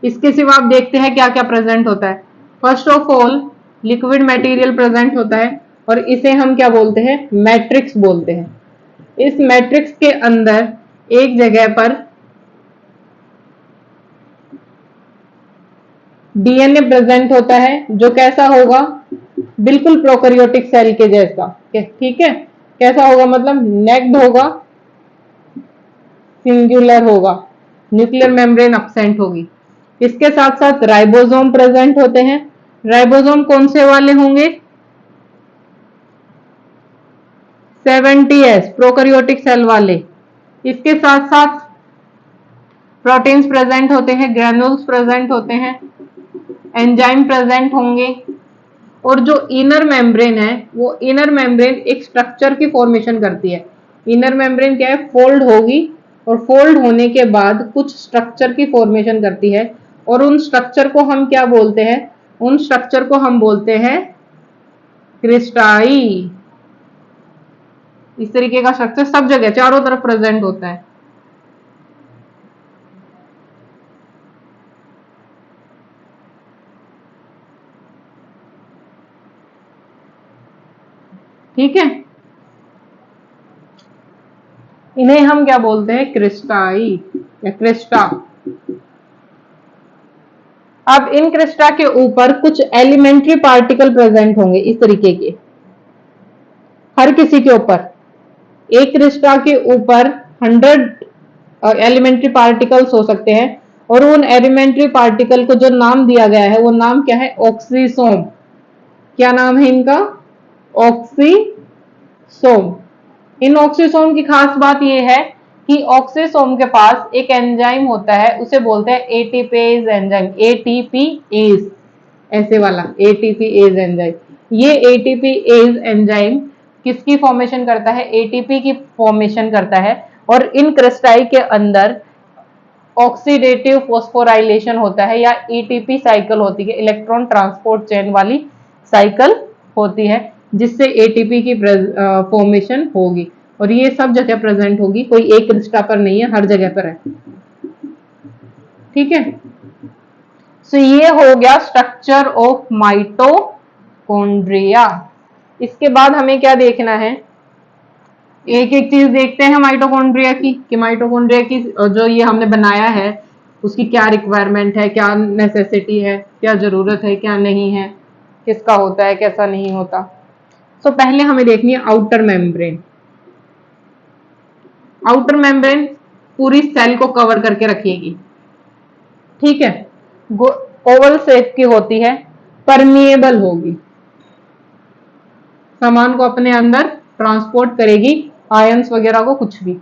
इसके सिवा आप देखते हैं क्या क्या प्रेजेंट होता है। First of all liquid material present होता है, और इसे हम क्या बोलते हैं? मैट्रिक्स बोलते हैं। इस मैट्रिक्स के अंदर एक जगह पर डीएनए प्रेजेंट होता है, जो कैसा होगा? बिल्कुल प्रोकैरियोटिक सेल के जैसा। ठीक है, कैसा होगा? मतलब नेक्ड होगा, सिंगुलर होगा, न्यूक्लियर मेम्ब्रेन एब्सेंट होगी। इसके साथ साथ राइबोसोम प्रेजेंट होते हैं। राइबोसोम कौन से वाले होंगे? 70S प्रोकैरियोटिक सेल वाले। इसके साथ साथ प्रोटीन्स प्रेजेंट होते हैं, ग्रेनुल्स प्रेजेंट होते हैं, एंजाइम प्रेजेंट होंगे। और जो इनर मेम्ब्रेन है, वो इनर मेम्ब्रेन एक स्ट्रक्चर की फॉर्मेशन करती है। इनर मेम्ब्रेन क्या है? फोल्ड होगी, और फोल्ड होने के बाद कुछ स्ट्रक्चर की फॉर्मेशन करती है, और उन स्ट्रक्चर को हम क्या बोलते हैं? उन स्ट्रक्चर को हम बोलते हैं क्रिस्टाई। इस तरीके का स्ट्रक्चर सब जगह चारों तरफ प्रेजेंट होता है। ठीक है, इन्हें हम क्या बोलते हैं? क्रिस्टाई या क्रिस्टा। अब इन क्रिस्टा के ऊपर कुछ एलिमेंट्री पार्टिकल प्रेजेंट होंगे इस तरीके के। हर किसी के ऊपर, एक क्रिस्टा के ऊपर 100 एलिमेंट्री पार्टिकल्स हो सकते हैं, और उन एलिमेंट्री पार्टिकल को जो नाम दिया गया है, वो नाम क्या है? ऑक्सीसोम। क्या नाम है इनका? ऑक्सीसोम। इन ऑक्सीसोम की खास बात यह है कि ऑक्सीसोम के पास एक एंजाइम होता है, उसे बोलते हैं एटीपेज एंजाइम। एटीपीएज, ऐसे वाला एटीपीएज एंजाइम। ये एटीपीएज एंजाइम किसकी फॉर्मेशन करता है? एटीपी की फॉर्मेशन करता है। और इन क्रिस्टाई के अंदर ऑक्सीडेटिव फॉस्फोराइलेशन होता है, या ईटीपी साइकिल होती है, इलेक्ट्रॉन ट्रांसपोर्ट चेन वाली साइकिल होती है, जिससे एटीपी की फॉर्मेशन होगी। और ये सब जगह प्रेजेंट होगी, कोई एक क्रिस्टा पर नहीं है, हर जगह पर है। ठीक है, सो ये हो गया स्ट्रक्चर ऑफ माइटोकॉन्ड्रिया। इसके बाद हमें क्या देखना है? एक एक चीज देखते हैं माइटोकॉन्ड्रिया की, कि माइटोकॉन्ड्रिया की जो ये हमने बनाया है, उसकी क्या रिक्वायरमेंट है, क्या नेसेसिटी है, क्या जरूरत है, क्या नहीं है, किसका होता है, कैसा नहीं होता। सो पहले हमें देखनी है आउटर मेम्ब्रेन। आउटर मेम्ब्रेन पूरी सेल को कवर करके रखेगी। ठीक है, ओवल शेप की होती है, परमिएबल होगी, सामान को अपने अंदर ट्रांसपोर्ट करेगी, आयंस वगैरह को, कुछ भी।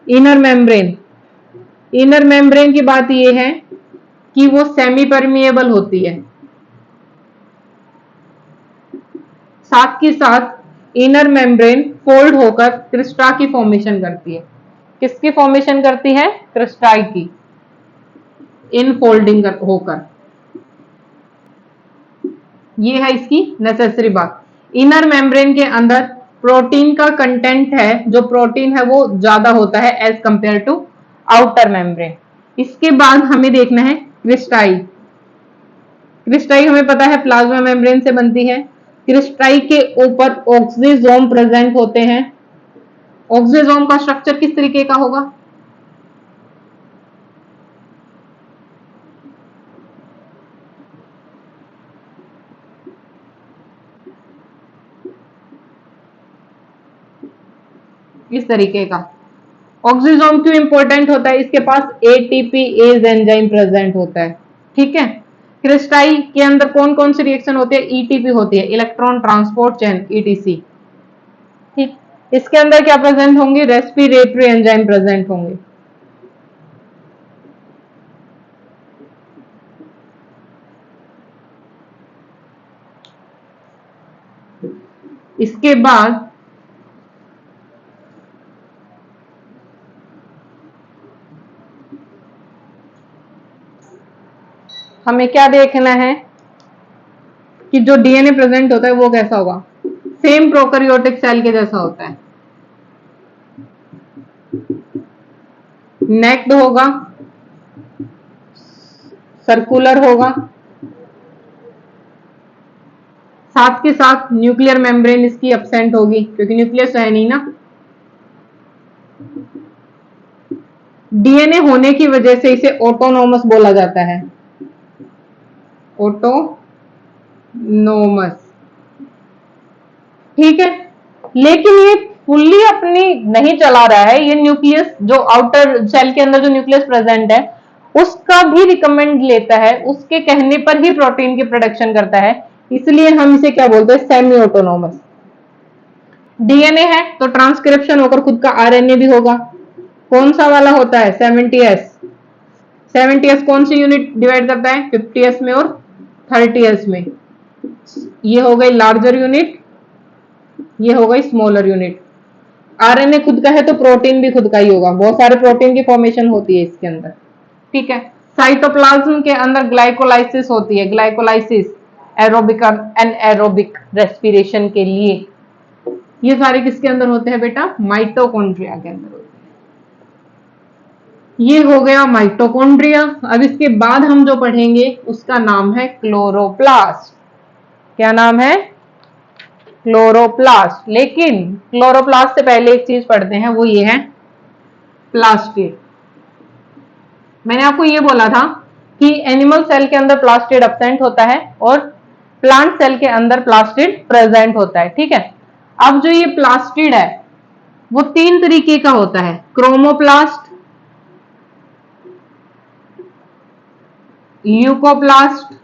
इनर मेम्ब्रेन, इनर मेम्ब्रेन की बात यह है कि वो सेमी परमिएबल होती है। साथ के साथ इनर मेम्ब्रेन फोल्ड होकर क्रिस्टा की फॉर्मेशन करती है। किसकी फॉर्मेशन करती है? क्रिस्टाई की। इनफोल्डिंग होकर। ये है इसकी नेसेसरी बात। इनर मेम्ब्रेन के अंदर प्रोटीन का कंटेंट है, जो प्रोटीन है वो ज्यादा होता है as compare to outer membrane. इसके बाद हमें देखना है क्रिस्टाई। क्रिस्टाई हमें पता है प्लाज्मा मेम्ब्रेन से बनती है। क्रिस्टाई के ऊपर ऑक्सीजोम प्रेजेंट होते हैं। ऑक्सीजोम का स्ट्रक्चर किस तरीके का होगा? इस तरीके का। ऑक्सीजोम क्यों इंपॉर्टेंट होता है? इसके पास एटीपीएज एंजाइम प्रेजेंट होता है। ठीक है। क्रिस्टाई के अंदर कौन कौन सी रिएक्शन होती है? ईटीपी होती है, इलेक्ट्रॉन ट्रांसपोर्ट चेन, ईटीसी। ठीक। इसके अंदर क्या प्रेजेंट होंगे? रेस्पिरेटरी एंजाइम प्रेजेंट होंगे। इसके बाद हमें क्या देखना है कि जो डीएनए प्रेजेंट होता है वो कैसा होगा? सेम प्रोकैरियोटिक सेल के जैसा होता है। नेक्ड होगा, सर्कुलर होगा, साथ के साथ न्यूक्लियर मेम्ब्रेन इसकी एब्सेंट होगी क्योंकि न्यूक्लियस है नहीं ना। डीएनए होने की वजह से इसे ऑटोनोमस बोला जाता है, ऑटोनोमस। ठीक है। लेकिन ये फुल्ली अपनी नहीं चला रहा है। ये न्यूक्लियस जो आउटर सेल के अंदर जो न्यूक्लियस प्रेजेंट है उसका भी रिकमेंड लेता है, उसके कहने पर ही प्रोटीन की प्रोडक्शन करता है। इसलिए हम इसे क्या बोलते हैं? Semi autonomous. डीएनए है तो ट्रांसक्रिप्शन होकर खुद का आरएनए भी होगा। कौन सा वाला होता है? 70s। 70s कौन सी यूनिट डिवाइड करता है? 50s में और 30s में। ये हो गई लार्जर यूनिट, ये हो गई स्मॉलर यूनिट। आरएनए खुद का है तो प्रोटीन भी खुद का ही होगा। बहुत सारे प्रोटीन की फॉर्मेशन होती है इसके अंदर। ठीक है। साइटोप्लाज्म के अंदर ग्लाइकोलाइसिस होती है। ग्लाइकोलाइसिस एरोबिक और एनएरोबिक रेस्पिरेशन के लिए। ये सारे किसके अंदर होते हैं बेटा? माइटोकॉन्ड्रिया के अंदर होते हैं। ये हो गया माइटोकॉन्ड्रिया। अब इसके बाद हम जो पढ़ेंगे उसका नाम है क्लोरोप्लास्ट। क्या नाम है? क्लोरोप्लास्ट। लेकिन क्लोरोप्लास्ट से पहले एक चीज पढ़ते हैं, वो ये है प्लास्टिड। मैंने आपको ये बोला था कि एनिमल सेल के अंदर प्लास्टिड एब्सेंट होता है और प्लांट सेल के अंदर प्लास्टिड प्रेजेंट होता है। ठीक है। अब जो ये प्लास्टिड है वो 3 तरीके का होता है। Chromoplast, leucoplast,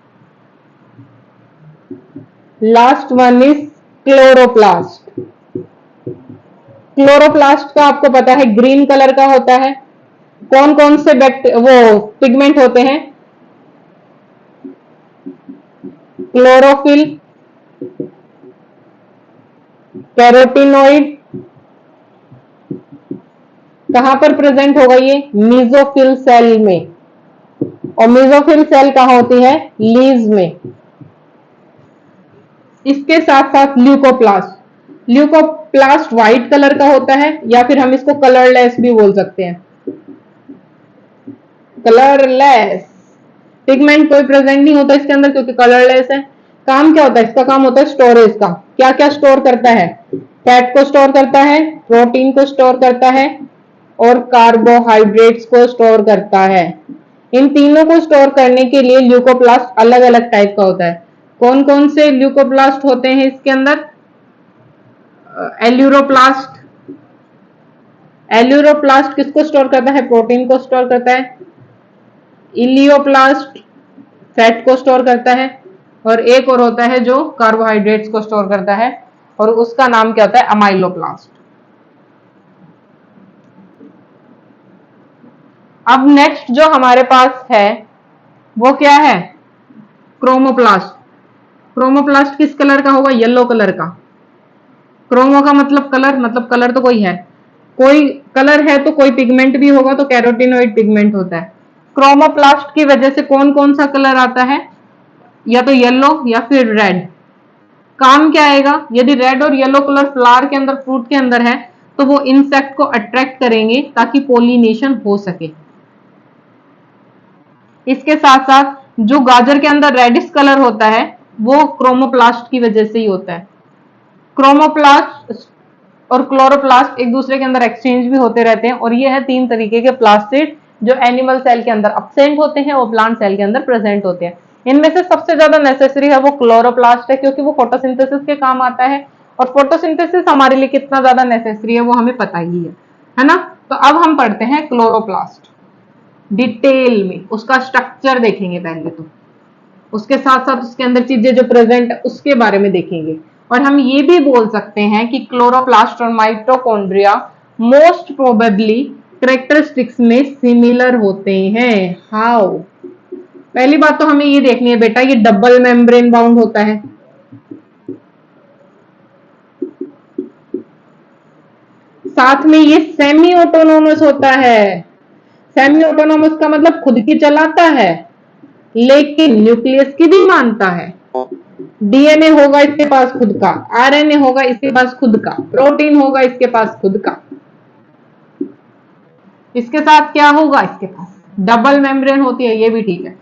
last one is chloroplast. Chloroplast का आपको पता है ग्रीन कलर का होता है। कौन कौन से वो पिगमेंट होते हैं? क्लोरोफिल, कैरोटिनोइड। कहां पर प्रेजेंट होगा ये? मीजोफिल सेल में। और मीजोफिल सेल कहां होती है? लीव्स में। इसके साथ साथ ल्यूकोप्लास्ट। ल्यूकोप्लास्ट व्हाइट कलर का होता है या फिर हम इसको कलरलेस भी बोल सकते हैं। कलरलेस। पिगमेंट कोई प्रेजेंट नहीं होता इसके अंदर क्योंकि कलरलेस है। काम क्या होता है इसका? काम होता है स्टोरेज का। क्या क्या स्टोर करता है? फैट को स्टोर करता है, प्रोटीन को स्टोर करता है और कार्बोहाइड्रेट्स को स्टोर करता है। इन तीनों को स्टोर करने के लिए ल्यूकोप्लास्ट अलग अलग टाइप का होता है। कौन कौन से ल्यूकोप्लास्ट होते हैं इसके अंदर? एल्यूरोप्लास्ट। एल्यूरोप्लास्ट किसको स्टोर करता है? प्रोटीन को स्टोर करता है। इलियोप्लास्ट फैट को स्टोर करता है और एक और होता है जो कार्बोहाइड्रेट्स को स्टोर करता है और उसका नाम क्या होता है? अमाइलोप्लास्ट। अब नेक्स्ट जो हमारे पास है वो क्या है? क्रोमोप्लास्ट। क्रोमोप्लास्ट किस कलर का होगा? येलो कलर का। क्रोमो का मतलब कलर, मतलब कलर तो कोई है, कोई कलर है तो कोई पिगमेंट भी होगा, तो कैरोटिनोइड पिगमेंट होता है। क्रोमोप्लास्ट की वजह से कौन कौन सा कलर आता है, या तो येलो या फिर रेड। काम क्या आएगा, यदि रेड और येलो कलर फ्लावर के अंदर, फ्रूट के अंदर है, तो वो इंसेक्ट को अट्रैक्ट करेंगे ताकि पोलिनेशन हो सके। इसके साथ साथ जो गाजर के अंदर रेडिश कलर होता है वो क्रोमोप्लास्ट की वजह से ही होता है। क्रोमोप्लास्ट और क्लोरोप्लास्ट एक दूसरे के अंदर एक्सचेंज भी होते रहते हैं, और ये है 3 तरीके के प्लास्टिड जो एनिमल सेल के अंदर अब्सेंट होते हैं और प्लांट सेल के अंदर प्रेजेंट होते हैं। इनमें से सबसे ज्यादा नेसेसरी है वो क्लोरोप्लास्ट है, क्योंकि वो फोटोसिंथेसिस के काम आता है, और फोटोसिंथेसिस हमारे लिए कितना ज्यादा नेसेसरी है वो हमें पता ही है ना। तो अब हम पढ़ते हैं क्लोरोप्लास्ट डिटेल में, उसका स्ट्रक्चर देखेंगे पहले, तो उसके साथ साथ उसके अंदर चीजें जो प्रेजेंट है उसके बारे में देखेंगे। और हम ये भी बोल सकते हैं कि क्लोरोप्लास्ट और माइटोकॉन्ड्रिया मोस्ट प्रोबेबली कैरेक्टरिस्टिक्स में सिमिलर होते हैं। हाउ? पहली बात तो हमें ये देखनी है बेटा, ये डबल मेम्ब्रेन बाउंड होता है, साथ में ये सेमी ऑटोनोमस होता है। सेमी ऑटोनोमस का मतलब खुद की चलाता है लेकिन न्यूक्लियस की भी मानता है। डीएनए होगा इसके पास खुद का, आरएनए होगा इसके पास खुद का, प्रोटीन होगा इसके पास खुद का। इसके साथ क्या होगा, इसके पास डबल मेम्ब्रेन होती है, ये भी ठीक है।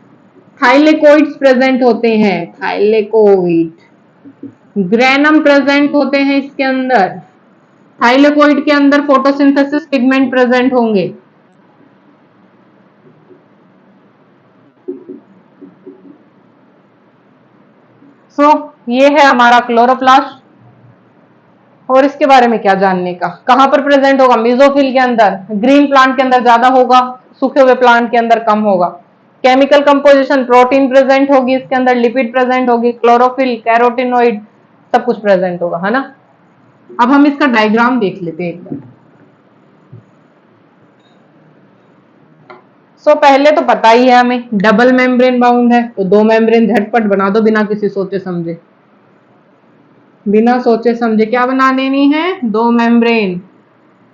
थाइलेकोइड्स प्रेजेंट होते हैं, थाइलेकोइड, ग्रेनम प्रेजेंट होते हैं इसके अंदर। थाइलेकोइड के अंदर फोटोसिंथेसिस पिगमेंट प्रेजेंट होंगे। सो ये है हमारा क्लोरोप्लास्ट। और इसके बारे में क्या जानने का, कहां पर प्रेजेंट होगा, मेसोफिल के अंदर, ग्रीन प्लांट के अंदर ज्यादा होगा, सूखे हुए प्लांट के अंदर कम होगा। केमिकल कंपोजिशन, प्रोटीन प्रेजेंट होगी इसके अंदर, लिपिड प्रेजेंट होगी, क्लोरोफिल, कैरोटिनोइड, सब कुछ प्रेजेंट होगा, है ना। अब हम इसका डायग्राम देख लेते हैं एक बार। सो पहले तो पता ही है हमें डबल मेम्ब्रेन बाउंड है, तो 2 मेम्ब्रेन झटपट बना दो बिना किसी सोचे समझे। बिना सोचे समझे क्या बना देनी है, 2 membrane.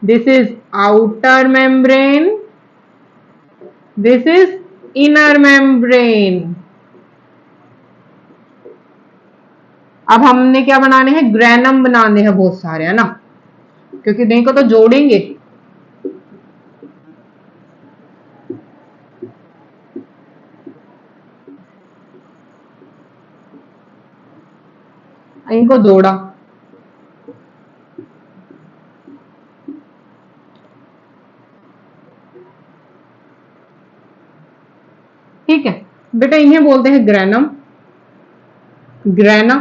This is outer membrane, this is inner membrane. अब हमने क्या बनाने हैं, ग्रेनम बनाने हैं बहुत सारे, है ना, क्योंकि नहीं को तो जोड़ेंगे। इनको जोड़ा, ठीक है बेटा। इन्हें बोलते हैं ग्रेनम, ग्रेना,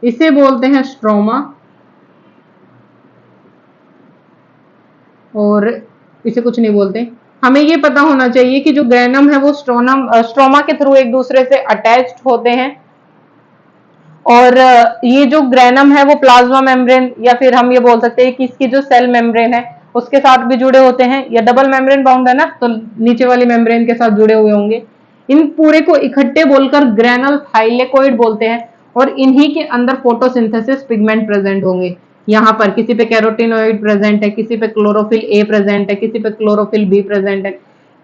इसे बोलते हैं स्ट्रोमा, और इसे कुछ नहीं बोलते। हमें ये पता होना चाहिए कि जो ग्रेनम है वो स्ट्रोमा के थ्रू एक दूसरे से अटैच्ड होते हैं, और ये जो ग्रेनम है वो प्लाज्मा मेम्ब्रेन, या फिर हम ये बोल सकते हैं कि इसकी जो सेल मेम्ब्रेन है उसके साथ भी जुड़े होते हैं। या डबल मेम्ब्रेन बाउंड है ना, तो नीचे वाली मेम्ब्रेन के साथ जुड़े हुए होंगे। इन पूरे को इकट्ठे बोलकर ग्रेनल थाइलेकोइड बोलते हैं, और इन्हीं के अंदर फोटोसिंथेसिस पिगमेंट प्रेजेंट होंगे। यहाँ पर किसी पे कैरोटिनोइड प्रेजेंट है, किसी पे क्लोरोफिल ए प्रेजेंट है, किसी पे क्लोरोफिल बी प्रेजेंट है,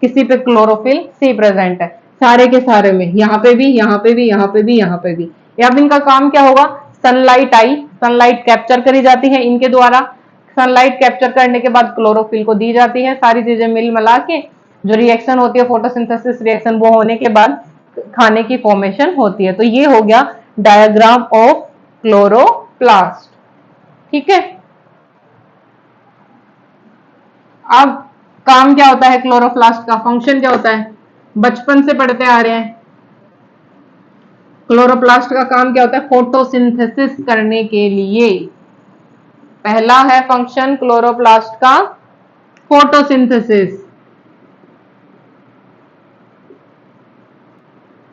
किसी पे क्लोरोफिल सी प्रेजेंट है, सारे के सारे में, यहाँ पे भी, यहाँ पे भी, यहाँ पे भी, यहाँ पे भी। अब इनका काम क्या होगा, सनलाइट आई, सनलाइट कैप्चर करी जाती है इनके द्वारा, सनलाइट कैप्चर करने के बाद क्लोरोफिल को दी जाती है, सारी चीजें मिल मिला के जो रिएक्शन होती है फोटोसिंथेसिस रिएक्शन, वो होने के बाद खाने की फॉर्मेशन होती है। तो ये हो गया डायग्राम ऑफ क्लोरोप्लास्ट, ठीक है। अब काम क्या होता है क्लोरोप्लास्ट का, फंक्शन क्या होता है, बचपन से पढ़ते आ रहे हैं। क्लोरोप्लास्ट का काम क्या होता है, फोटोसिंथेसिस करने के लिए। पहला है फंक्शन क्लोरोप्लास्ट का फोटोसिंथेसिस,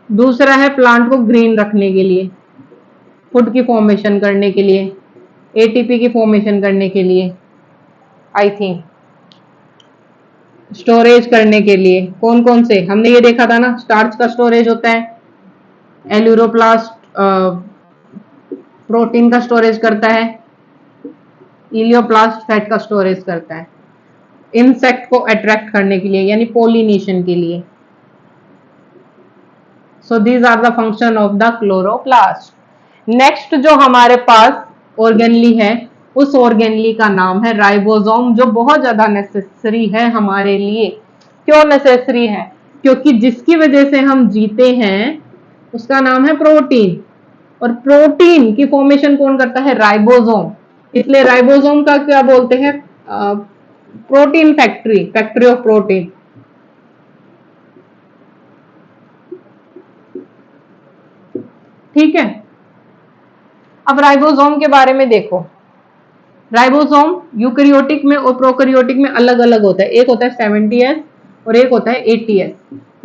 दूसरा है प्लांट को ग्रीन रखने के लिए, फूड की फॉर्मेशन करने के लिए, एटीपी की फॉर्मेशन करने के लिए, आई थिंक स्टोरेज करने के लिए। कौन कौन से, हमने ये देखा था ना, स्टार्च का स्टोरेज होता है, एल्यूरोप्लास्ट प्रोटीन का स्टोरेज करता है, इलियोप्लास्ट फैट का स्टोरेज करता है। इंसेक्ट को अट्रैक्ट करने के लिए यानी पोलिनेशन के लिए। So these are the function of the chloroplast. Next जो हमारे पास ऑर्गेनली है, उस ऑर्गेनली का नाम है राइबोसोम, जो बहुत ज्यादा नेसेसरी है हमारे लिए। क्यों नेसेसरी है? क्योंकि जिसकी वजह से हम जीते हैं उसका नाम है प्रोटीन, और प्रोटीन की फॉर्मेशन कौन करता है? राइबोसोम। इसलिए राइबोसोम का क्या बोलते हैं? Protein factory, factory of protein. ठीक है, अब राइबोसोम के बारे में देखो। राइबोसोम यूकैरियोटिक में और प्रोकैरियोटिक में अलग अलग होता है। एक होता है 70S और एक होता है 80S।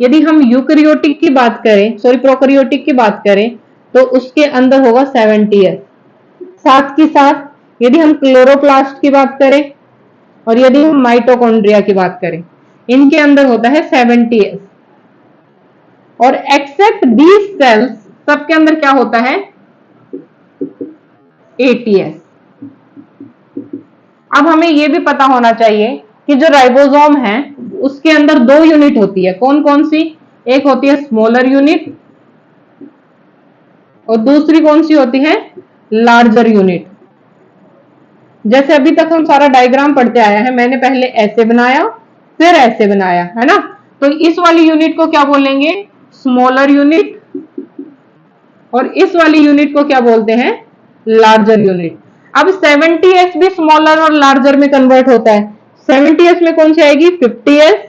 यदि हम यूकैरियोटिक की बात करें, सॉरी प्रोकैरियोटिक की बात करें, तो उसके अंदर होगा 70S। साथ ही साथ यदि हम क्लोरोप्लास्ट की बात करें और यदि हम माइटोकॉन्ड्रिया की बात करें, इनके अंदर होता है 70S। और एक्सेप्ट दीज सेल्स, सबके अंदर क्या होता है? 80S। अब हमें यह भी पता होना चाहिए कि जो राइबोसोम है उसके अंदर दो यूनिट होती है। कौन कौन सी? एक होती है स्मॉलर यूनिट और दूसरी कौन सी होती है? Larger unit. जैसे अभी तक हम सारा डायग्राम पढ़ते आया है, मैंने पहले ऐसे बनाया फिर ऐसे बनाया, है ना? तो इस वाली यूनिट को क्या बोलेंगे? Smaller unit. और इस वाली यूनिट को क्या बोलते हैं? Larger unit. अब 70S भी स्मॉलर और लार्जर में कन्वर्ट होता है। 70S में कौन सी आएगी? 50S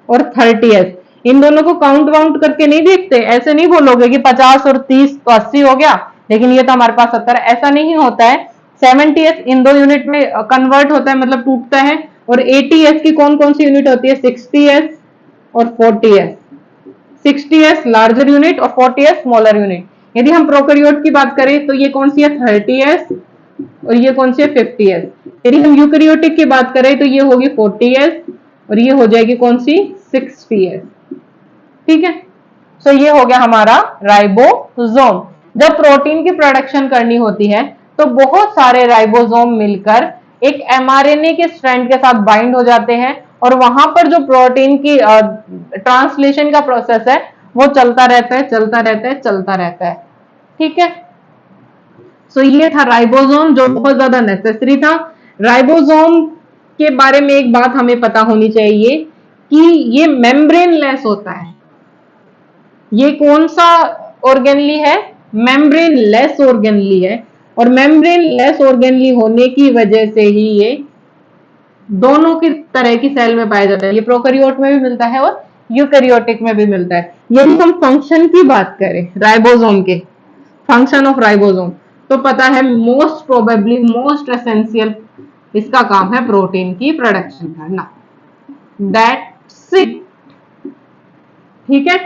और 30S। इन दोनों को काउंट वाउंट करके नहीं देखते। ऐसे नहीं बोलोगे कि 50 और 30 तो 80 हो गया, लेकिन ये तो हमारे पास 70 है। ऐसा नहीं होता है। 70S इन दो यूनिट में कन्वर्ट होता है, मतलब टूटता है। और 80S की कौन कौन सी यूनिट होती है? 60S और 40S। 60S लार्जर यूनिट और 40S स्मॉलर यूनिट। यदि हम प्रोकैरियोट की बात करें तो ये कौन सी है? 30S और ये कौन सी है? 50S। यदि हम यूकैरियोटिक की बात करें तो ये होगी 40S और ये हो जाएगी कौन सी? 60S। ठीक है, तो ये हो गया हमारा राइबोसोम। जब प्रोटीन की प्रोडक्शन करनी होती है तो बहुत सारे राइबोसोम मिलकर एक एमआरएनए के स्ट्रैंड के साथ बाइंड हो जाते हैं, और वहां पर जो प्रोटीन की ट्रांसलेशन का प्रोसेस है वो चलता रहता है, चलता रहता है, चलता रहता है। ठीक है, सो ये था राइबोसोम, जो बहुत ज्यादा नेसेसरी था। राइबोसोम के बारे में एक बात हमें पता होनी चाहिए कि ये मेम्ब्रेन लेस होता है। ये कौन सा ऑर्गेनली है? मेम्ब्रेन लेस ऑर्गेनली है। और मेम्ब्रेन लेस ऑर्गेनली होने की वजह से ही ये दोनों की तरह की सेल में पाया जाता है। ये प्रोकैरियोट में भी मिलता है और यूकैरियोटिक में भी मिलता है। यदि हम फंक्शन की बात करें राइबोसोम के, फंक्शन ऑफ राइबोसोम, तो पता है मोस्ट प्रोबेबली मोस्ट एसेंशियल इसका काम है प्रोटीन की प्रोडक्शन करना। That's it. ठीक है,